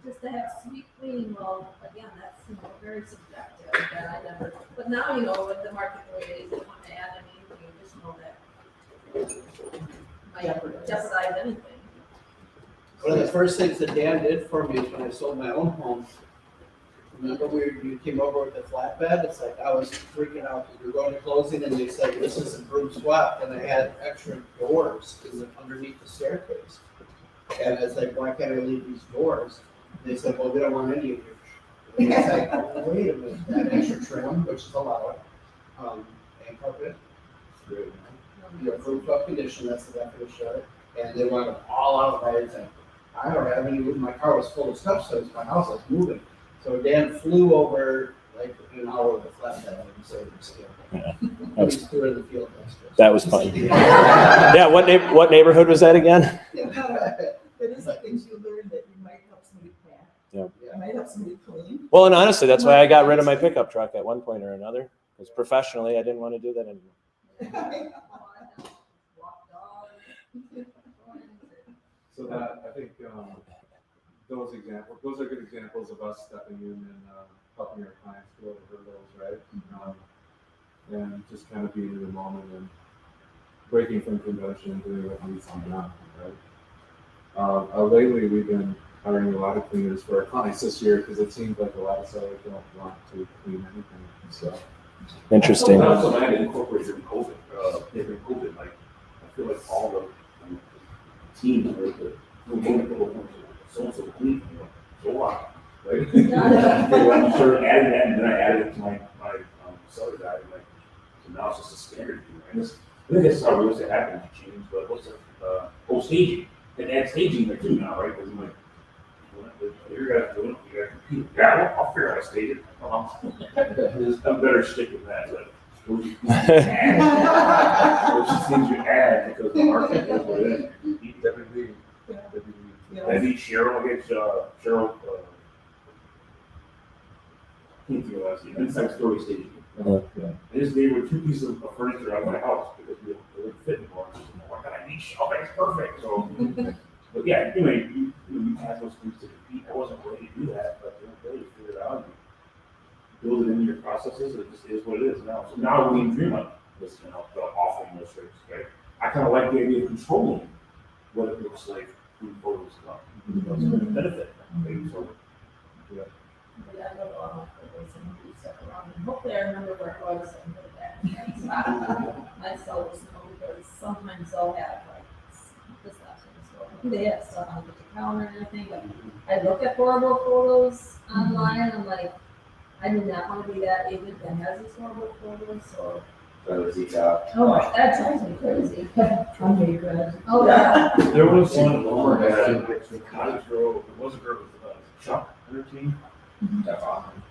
just to have sweet cleaning, well, again, that's, very subjective, that I never, but now, with the market the way it is, you want to add anything additional that might jeopardize anything. One of the first things that Dan did for me is when I sold my own home. Remember you came over with the flatbed? It's like I was freaking out because we were going to closing and they said, this is improved swept, and I had extra doors underneath the staircase. And it's like, why can't I leave these doors? And they said, well, we don't want any of yours. And it's like, oh, wait a minute, that extra trim, which is allowed, and carpet, improved up condition, that's the definition of it. And they want them all out by everything. I don't have any, my car was full of stuff, so it's my house was moving. So Dan flew over like an hour with a flatbed and saved his skill. Yeah, He's threw it in the field. that was fun. Yeah, what neighborhood was that again? It is like things you learn that you might help somebody pack. Yeah. You might help somebody clean. Well, and honestly, that's why I got rid of my pickup truck at one point or another, because professionally, I didn't want to do that anymore. So that, I think, those are good examples of us stepping in and helping our clients go over hurdles, right? And just kind of being in the moment and breaking from convention and doing what needs to be done, right? Lately, we've been hiring a lot of cleaners for our clients this year because it seems like a lot of sellers don't want to clean anything. So Interesting. That's something I incorporated during COVID, like, I feel like all the teams, right, so clean, so what? Right? When I started adding that, and then I added it to my seller guide, like, so now it's just a standard thing, right? I think that's how real estate happens, you change, but what's it, staging, and add staging there too now, right? Because I'm like, you're gonna do it, you gotta compete. Yeah, well, I'll figure out how to stage it. I'm better stick with that, but those things you add because the market is what it is. Definitely. Maybe Cheryl gets, Cheryl, can't think of last name, inside story staging. I just gave her 2 pieces of furniture out of my house because they wouldn't fit anymore. She's like, oh my God, I need shelving, it's perfect. So, but yeah, you have those things to compete. I wasn't ready to do that, but you figure it out. You build it into your processes. It just is what it is now. So now we can dream of this, offering those things, right? I kind of like the idea of controlling what it looks like when photos come up. It's going to benefit. Right? So, Yeah, I go to all my photos and do stuff around, and hopefully I remember where it was and put it back in that spot. My sellers know, because sometimes they'll have like, this last one, they have stuff on the counter and everything, but I look at horrible photos online, and I'm like, I do not want to be that agent that has these horrible photos, so. Oh my, that drives me crazy. I'm really good. Oh, yeah. there was one over at the cottage grove, it was a girl with Chuck and her team.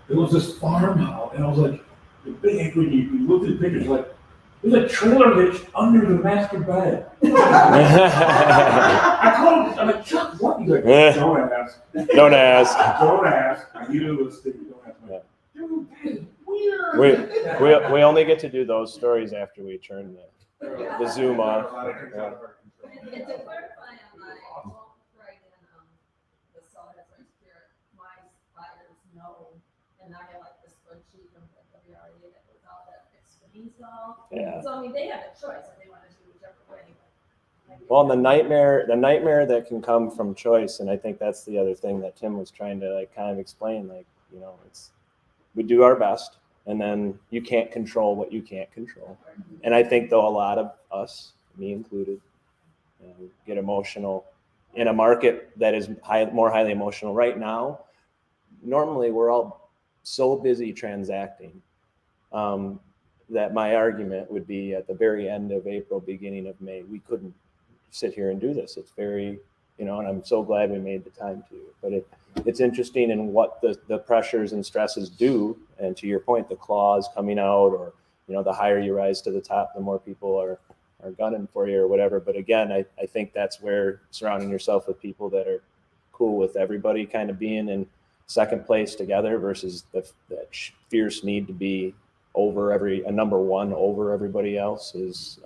It was this farmhouse, and I was like, the big, when you look at the pictures, like, there's a trailer hitch under the master bed. I told him, I'm like, Chuck, what? He's like, don't ask. Don't ask. Don't ask. I knew it was sticky, don't ask. Yeah. Dude, that is weird. We only get to do those stories after we turn the Zoom off. And to clarify on my, I won't write in, the seller has my spirit, my buyers know, and I have like the spreadsheet from the WRA that goes out that explains it all. Yeah. So I mean, they have a choice if they want to do whichever way. Well, and the nightmare that can come from choice, and I think that's the other thing that Tim was trying to like kind of explain. Like, we do our best, and then you can't control what you can't control. And I think though a lot of us, me included, get emotional in a market that is more highly emotional right now. Normally, we're all so busy transacting that my argument would be at the very end of April, beginning of May, we couldn't sit here and do this. It's very, and I'm so glad we made the time to. But it's interesting in what the pressures and stresses do. And to your point, the claws coming out, or the higher you rise to the top, the more people are gunning for you or whatever. But again, I think that's where surrounding yourself with people that are cool with everybody kind of being in second place together versus that fierce need to be over a number one over everybody else is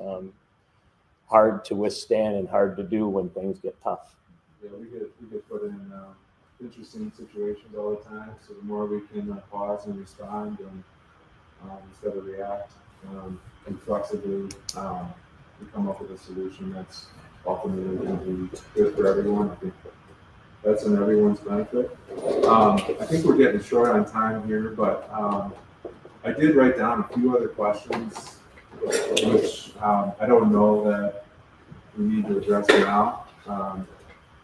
hard to withstand and hard to do when things get tough. Yeah, we get put in interesting situations all the time. So the more we can pause and respond and instead of react and flexibly, we come up with a solution that's ultimately going to be good for everyone. I think that's in everyone's benefit. I think we're getting short on time here, but I did write down a few other questions, which I don't know that we need to address now.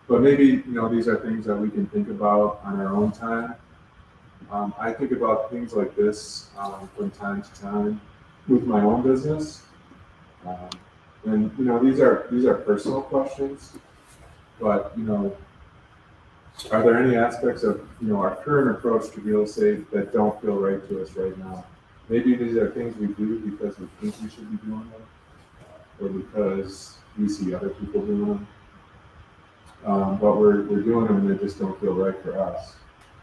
But maybe, these are things that we can think about on our own time. I think about things like this from time to time with my own business. And, these are personal questions, but, are there any aspects of, our current approach to real estate that don't feel right to us right now? Maybe these are things we do because we think we should be doing them, or because we see other people doing them. But we're doing them and they just don't feel right for us.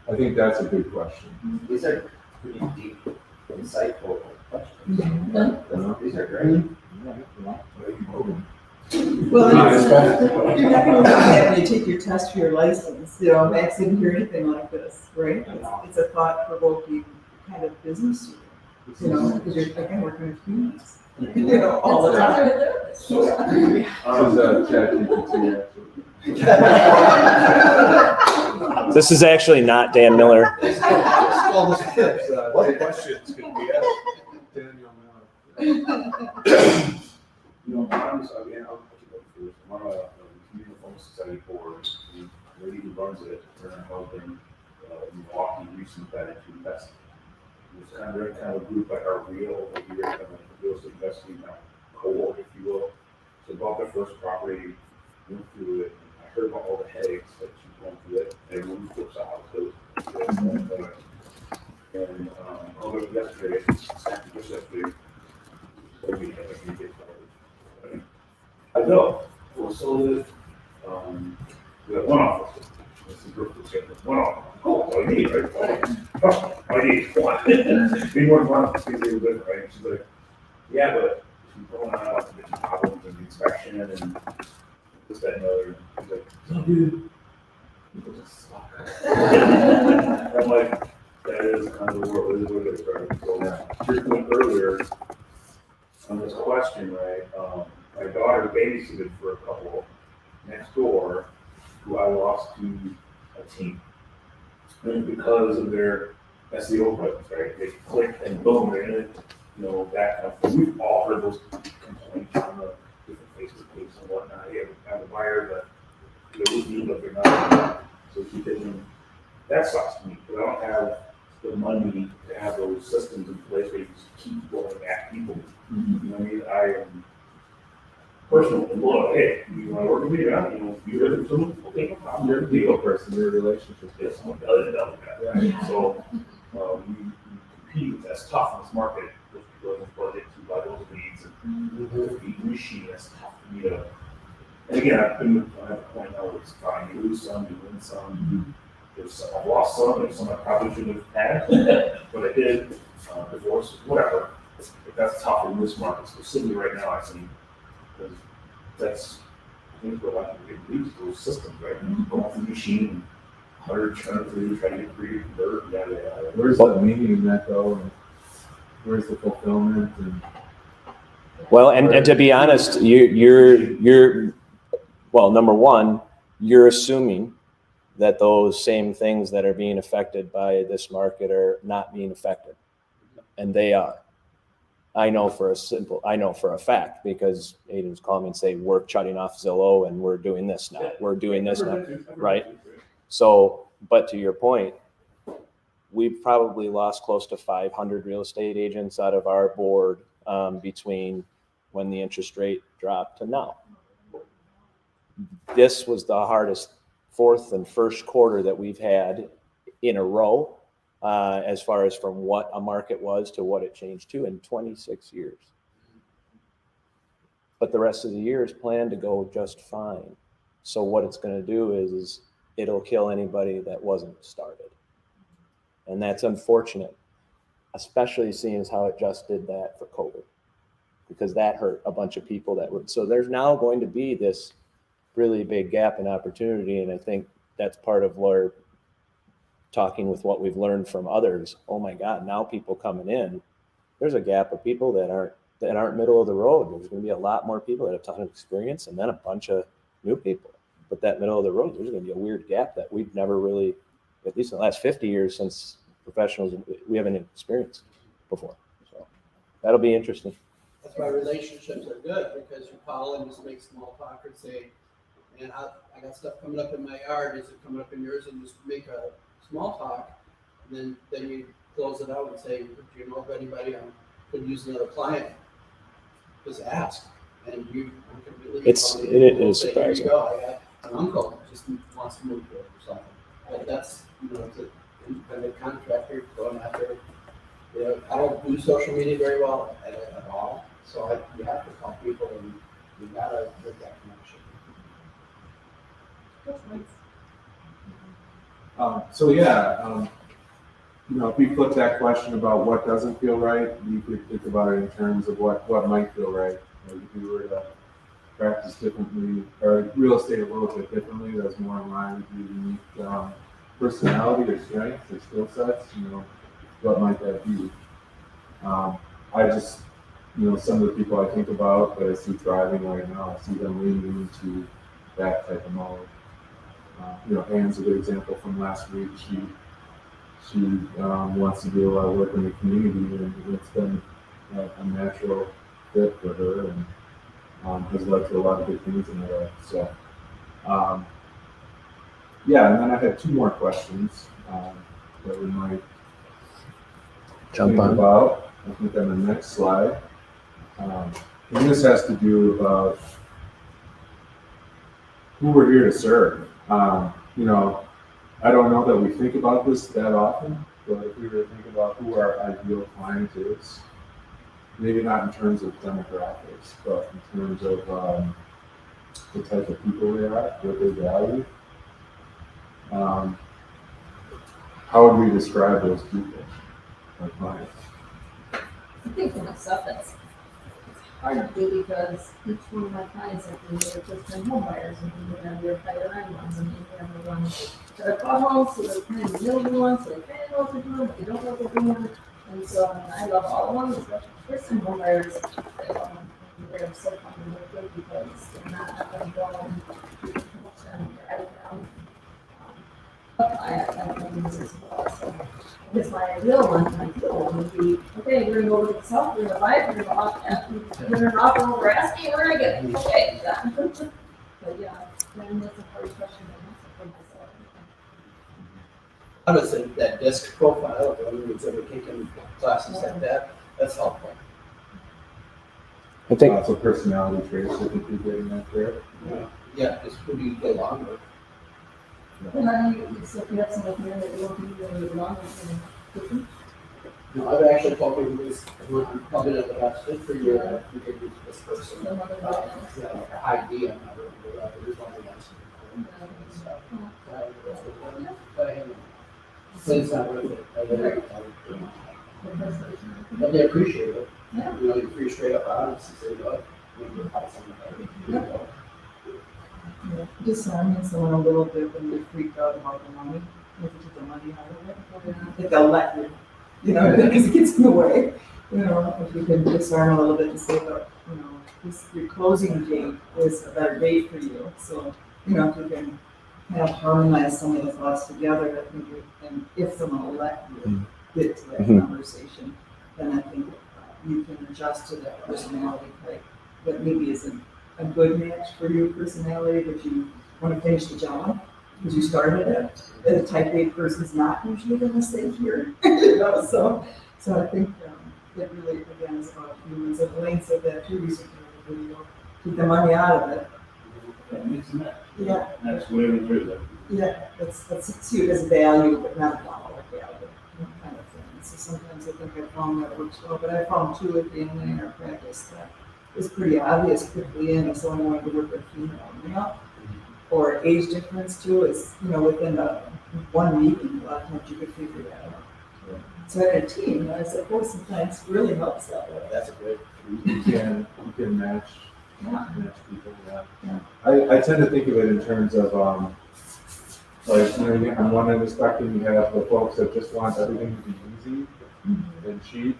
I think that's a good question. These are pretty deep, insightful questions. These are great. Well, you're not going to have to take your test for your license. Max didn't hear anything like this, right? It's a thought-provoking kind of business, because you're again working with humans, all the time. This is actually not Dan Miller. What questions could we ask Daniel Miller? Again, I'll put you up first. I'm on a community phone society board. The lady who runs it, her husband, Milwaukee recently got into investing. It was kind of a group like our real, like we were kind of real estate investing cohort, if you will. So bought their first property, went through it. I heard about all the headaches that she's going through it. And when we flipped the house, and over yesterday, Saturday, yesterday, so we had a meeting. I know. Well, so we have one office. This is group of children. One office. Oh, that's all you need, right? Oh, all you need is one. Need more than one office because they were good, right? She's like, yeah, but she's going on lots of different problems and the inspection and this, that, and the other. She's like, no, dude. People just suck. I'm like, that is kind of the world. It is what it is, right? So, to your point earlier on this question, right? My daughter babysitted for a couple next door who I lost to a team. And because of their SEO presence, right? They click and boom, they're in it, that kind of thing. We've all heard those complaints on the different Facebook pages and whatnot. You have a buyer that they would but they're not. So keep thinking, that sucks to me because I don't have the money to have those systems in place where you just keep going at people. You know what I mean? I am personal and look, hey, you want to work with me? You're a You're a people person, you're a relationship. Yes, I'm a double guy. So we compete, that's tough in this market. Those people in the budget to buy those leads and the machine, that's tough for me to. And again, I have a point now where it's fine. You lose some, you win some. There's some I've lost some, there's some I probably shouldn't have had, but I did. Divorce, whatever. But that's tough in this market, specifically right now, I think. Because that's, I think we're like to get those systems, right? Go off the machine, 100 churn through, try to get free convert, yada, yada. Where's the meaning in that though? And where's the fulfillment? And Well, and to be honest, you're well, number one, you're assuming that those same things that are being affected by this market are not being affected, and they are. I know for a fact because agents call me and say, we're shutting off Zillow and we're doing this now. We're doing this now, right? So, but to your point, we've probably lost close to 500 real estate agents out of our board between when the interest rate dropped to now. This was the hardest fourth and first quarter that we've had in a row. As far as from what a market was to what it changed to in 26 years. But the rest of the year is planned to go just fine. So what it's going to do is it'll kill anybody that wasn't started. And that's unfortunate, especially seeing as how it just did that for COVID, because that hurt a bunch of people that were. So there's now going to be this really big gap in opportunity. And I think that's part of where talking with what we've learned from others. Oh my God, now people coming in, there's a gap of people that aren't middle of the road. There's going to be a lot more people that have a ton of experience and then a bunch of new people. But that middle of the road, there's going to be a weird gap that we've never really, at least in the last 50 years since professionals, we haven't experienced before. So that'll be interesting. That's why relationships are good, because you call and just make small talk and say, man, I got stuff coming up in my yard. Is it coming up in yours? And just make a small talk, and then you close it out and say, do you know of anybody could use another client? Just ask, and you can really. It is surprising. Here you go. I got an uncle who just wants to move here or something. But that's it's an independent contractor going after. I don't do social media very well at all, so you have to call people and you gotta make that connection. That's nice. If we flip that question about what doesn't feel right, you could think about it in terms of what might feel right. If you were to practice differently, or real estate a little bit differently, that's more in line with your unique personality or strengths or skill sets, what might that be? I just, some of the people I think about that I see thriving right now, I see them leaning into that type of mode. Anne's a good example from last week. She wants to do a lot of work in the community, and it's been a natural fit for her, and has led to a lot of good things in her life. So Yeah, and then I had two more questions that we might Jump think on. about. I think on the next slide. And this has to do about who we're here to serve. You know, I don't know that we think about this that often, but if we were to think about who our ideal client is, maybe not in terms of demographics, but in terms of the type of people they are, what they value. How would we describe those people, our clients? I think for myself, it's hard to do because each one of my clients have been first-time home buyers, and then they're higher-end ones, and then we have the ones that are bought homes, so they're kind of middle ones, so they kind of know what they're doing, but they don't know what they're doing. And so, I mean, I love all of them, especially first-time home buyers. I love them. And they're so fun to work with because they're not going to go and they're out of town. I think this is awesome. Because my ideal one would be, okay, we're gonna go over to the south, we're gonna buy it, we're gonna offer what we're asking, we're gonna get it. Okay, done. But yeah, then that's a hard question to answer for myself. I would say that disc profile, if anyone's ever taken classes like that, that's helpful. I think Lots of personality traits that we could get in that there. Yeah, just who do you get along with? And then so if you have someone here that you don't really belong with, No, I've actually told people this, I'm probably not the best fit for you, you could use this person. some other Yeah, like an ID, I'm not really good at, there's one that's. But it's not worth it. But they appreciate it. Yeah. You know, you're pretty straight up honest and say, look, maybe you'll find something better. Disarming someone a little bit when you're freaked out about the money, if you take the money out of it, if they'll let you, because it gets in the way. If you can disarm a little bit and say, look, your closing date is a better date for you. So, if you can kind of harmonize some of the thoughts together, I think, and if someone will let you get to that conversation, then I think you can adjust to that personality type that maybe isn't a good match for your personality, but you want to finish the job because you started it. And the type A person's not usually going to stay here, So I think it really again is about humans. And Elaine said that too recently in the video. Keep the money out of it. Yeah. That's the way we do that. Yeah, that's cute as value, but not dollar value kind of thing. So sometimes I think I found that works well, but I found too at the end in our practice that it's pretty obvious quickly in if someone wanted to work with female, or age difference too is, within one meeting, a lot of times you could figure that out. So I had a team, I suppose sometimes really helps that way. That's a good. You can match people. Yeah. I tend to think of it in terms of on one end of the spectrum you have the folks that just want everything to be easy and cheap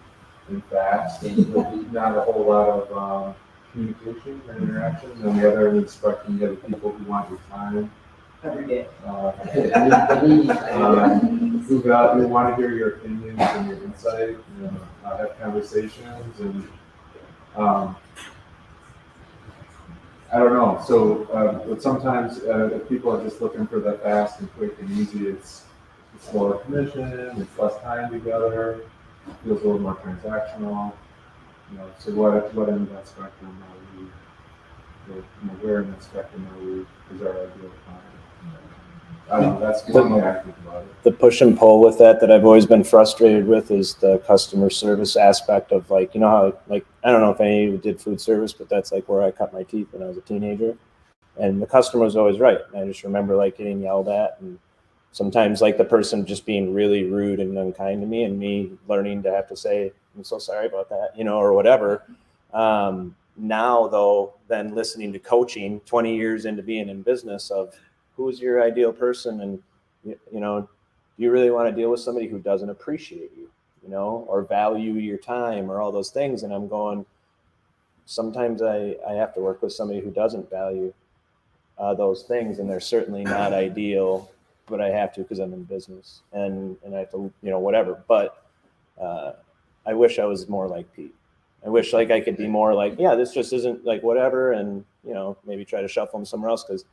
and fast and not a whole lot of communication and interaction. And on the other end of the spectrum you have the people who want your time. Every day. Who want to hear your opinions and your insight, have conversations, and I don't know. So, but sometimes if people are just looking for the fast and quick and easy, it's lower commission, it's less time together, feels a little more transactional. So what end of that spectrum are we? Where in that spectrum are we? Is our ideal client? I don't know, that's one way I think about it. the push and pull with that I've always been frustrated with is the customer service aspect of how, I don't know if any of you did food service, but that's like where I cut my teeth when I was a teenager. And the customer was always right. And I just remember getting yelled at, and sometimes the person just being really rude and unkind to me, and me learning to have to say, I'm so sorry about that, or whatever. Now though, then listening to coaching 20 years into being in business of who's your ideal person, and do you really want to deal with somebody who doesn't appreciate you, or value your time or all those things? And I'm going, sometimes I have to work with somebody who doesn't value those things, and they're certainly not ideal, but I have to because I'm in business, and I have to, whatever. But I wish I was more like Pete. I wish I could be more this just isn't whatever, and maybe try to shuffle them somewhere else, because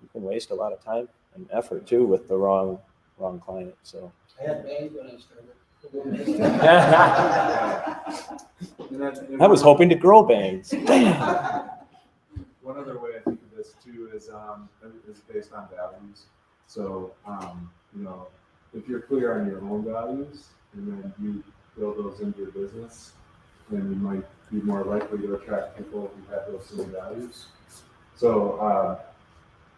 you can waste a lot of time an effort too with the wrong client. So I had bangs when I started. I was hoping to grow bangs. One other way I think of this too is based on values. So, if you're clear on your own values and then you build those into your business, then you might be more likely to attract people who have those same values. So,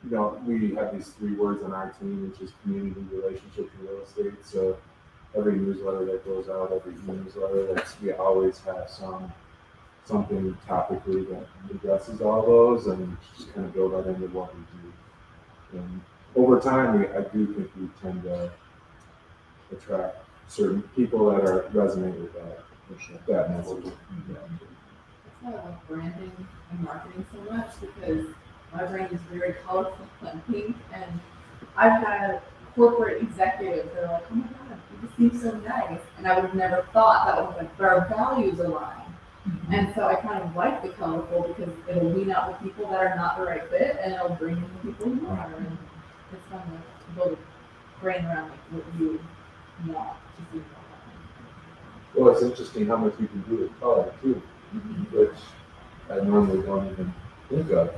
we have these 3 words on our team, which is community, relationship, and real estate. So every newsletter that goes out, every newsletter, we always have something topically that addresses all those, and just kind of build that into what we do. And over time, I do think we tend to attract certain people that resonate with that message. That's why I like branding and marketing so much, because my brand is very colorful and pink, and I've had corporate executives that are like, oh my God, you just seem so nice. And I would have never thought that was like, our values align. And so I kind of like the colorful because it'll weed out the people that are not the right fit, and it'll bring in the people who are. And it's fun to build a brand around like what you want to see. Well, it's interesting how much you can do with color too, which I normally don't even think of.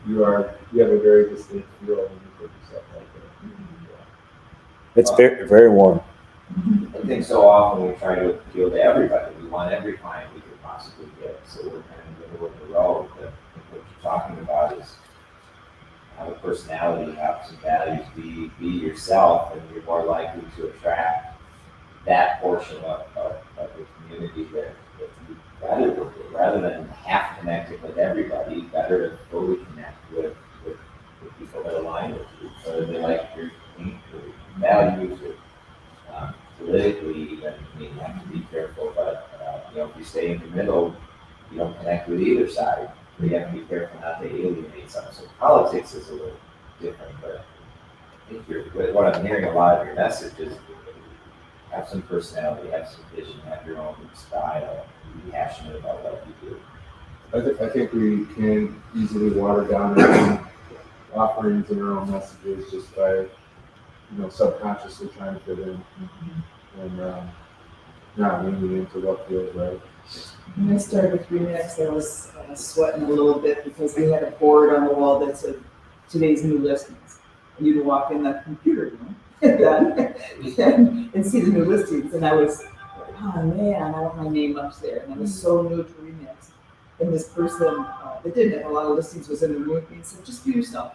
You have a very distinct feel when you put yourself like that. It's very, very warm. I think so often we try to appeal to everybody. We want every client we could possibly get. So we're kind of in the middle of the road. But what you're talking about is have a personality, have some values, be yourself, and you're more likely to attract that portion of the community that you rather work with, rather than half connecting with everybody. Better to fully connect with people that align with you, so they like your values. Politically, even, you have to be careful, but if you stay in the middle, you don't connect with either side. You have to be careful not to alienate someone. So politics is a little different, but I think what I'm hearing a lot of your message is have some personality, have some vision, have your own style, be passionate about what you do. I think we can easily water down our own offerings and our own messages just by subconsciously trying to fit in and not leaning into what feels right. When I started with Remix, I was sweating a little bit because we had a board on the wall that said today's new listings. And you'd walk in the computer room and see the new listings. And I was like, oh man, I want my name up there. And I was so new to Remix. And this person that didn't have a lot of listings was in the room with me and said, just be yourself.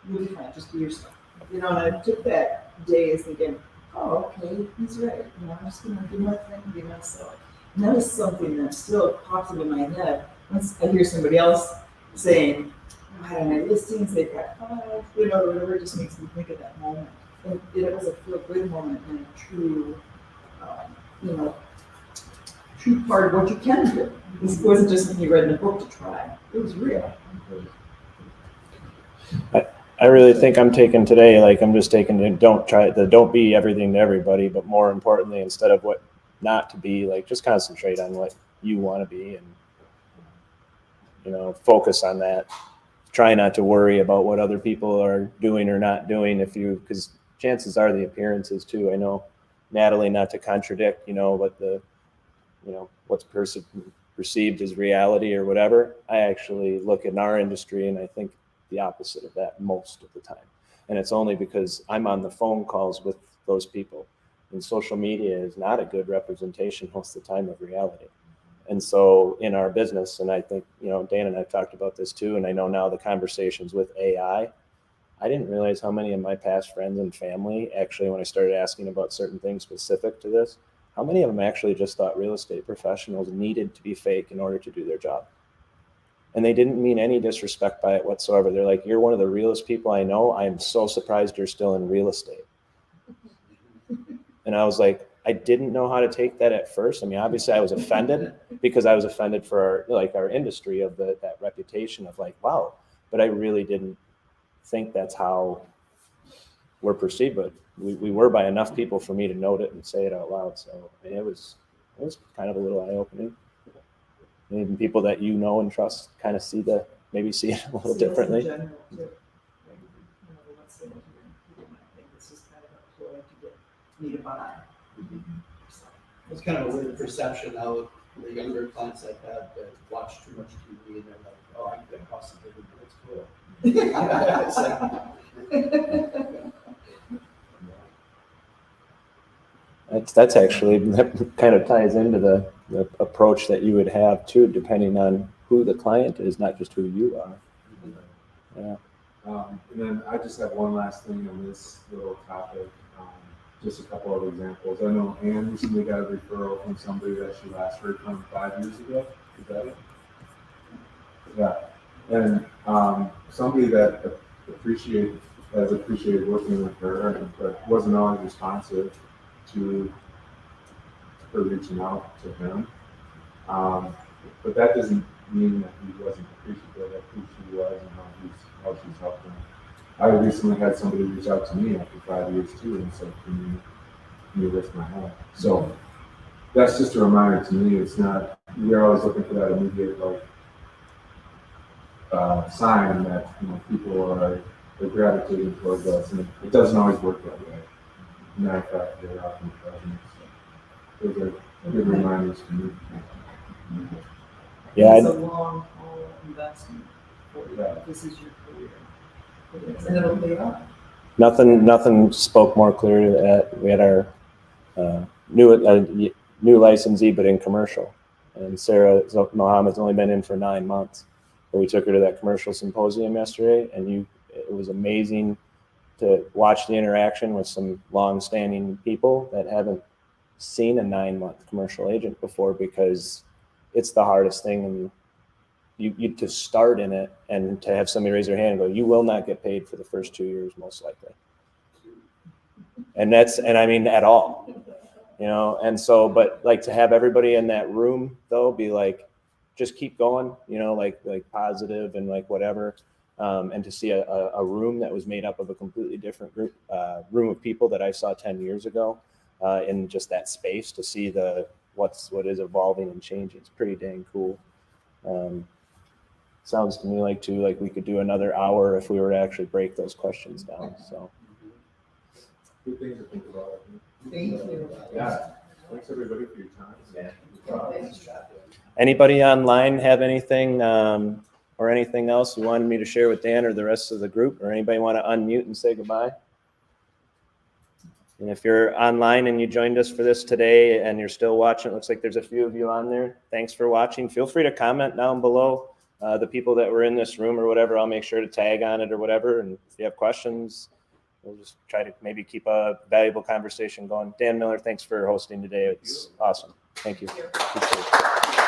You'll be fine, just be yourself. And I took that day as thinking, oh, okay, he's right. I'm just going to do my thing and be myself. And that is something that still pops into my head once I hear somebody else saying, I had my listings, they've got 5, whatever, it just makes me think of that moment. And it was a feel-good moment and a true, true part of what you can do. This wasn't just something you read in a book to try. It was real. I really think I'm taking today, like I'm just taking don't be everything to everybody, but more importantly, instead of what not to be, like just concentrate on what you want to be and, focus on that. Try not to worry about what other people are doing or not doing because chances are the appearances too. I know Natalie, not to contradict, what's perceived as reality or whatever. I actually look in our industry and I think the opposite of that most of the time. And it's only because I'm on the phone calls with those people, and social media is not a good representation most of the time of reality. And so in our business, and I think, Dan and I talked about this too, and I know now the conversations with AI, I didn't realize how many of my past friends and family, actually, when I started asking about certain things specific to this, how many of them actually just thought real estate professionals needed to be fake in order to do their job. And they didn't mean any disrespect by it whatsoever. They're like, you're one of the realest people I know. I am so surprised you're still in real estate. And I was like, I didn't know how to take that at first. I mean, obviously I was offended because I was offended for our industry of that reputation of like, wow, but I really didn't think that's how we're perceived. But we were by enough people for me to note it and say it out loud. So it was kind of a little eye-opening. Even people that and trust kind of see it a little differently. need to buy. It's kind of a weird perception now, the younger clients I've had that watch too much TV and they're like, oh, I can cost a bigger, but it's cool. It's like, That's actually, that kind of ties into the approach that you would have too, depending on who the client is, not just who you are. Yeah. And then I just have one last thing on this little topic. Just a couple of examples. I know Anne recently got a referral from somebody that she last heard from 5 years ago. Is that it? Yeah. And somebody that has appreciated working with her, but wasn't always responsive to her reaching out to him. But that doesn't mean that he wasn't appreciative of who she was and how she's helped him. I recently had somebody reach out to me after 5 years too and said, can you lift my help? So that's just a reminder to me. It's not, we're always looking for that immediate sign that people are gravitating towards us, and it doesn't always work that way. Matter of fact, they're often present. So those are good reminders for me. Yeah. It's a long haul investment for you. Yeah. This is your career. It is, and it'll pay off. Nothing spoke more clearly to that. We had our new licensee, but in commercial. And Sarah Mohammed's only been in for 9 months. But we took her to that commercial symposium yesterday, and it was amazing to watch the interaction with some long-standing people that haven't seen a 9-month commercial agent before, because it's the hardest thing. And you to start in it and to have somebody raise their hand and go, you will not get paid for the first 2 years, most likely. And I mean, at all, and so, but like to have everybody in that room though, be like, just keep going, like positive and like whatever. And to see a room that was made up of a completely different room of people that I saw 10 years ago, in just that space, to see what is evolving and changing. It's pretty dang cool. Sounds to me like we could do another hour if we were to actually break those questions down. So Good things to think about. Thank you. Yeah. Thanks everybody for your time. anybody online have anything or anything else you wanted me to share with Dan or the rest of the group, or anybody want to unmute and say goodbye? And if you're online and you joined us for this today and you're still watching, it looks like there's a few of you on there. Thanks for watching. Feel free to comment down below. The people that were in this room or whatever, I'll make sure to tag on it or whatever. And if you have questions, we'll just try to maybe keep a valuable conversation going. Dan Miller, thanks for hosting today. It's awesome. Thank you. Appreciate it.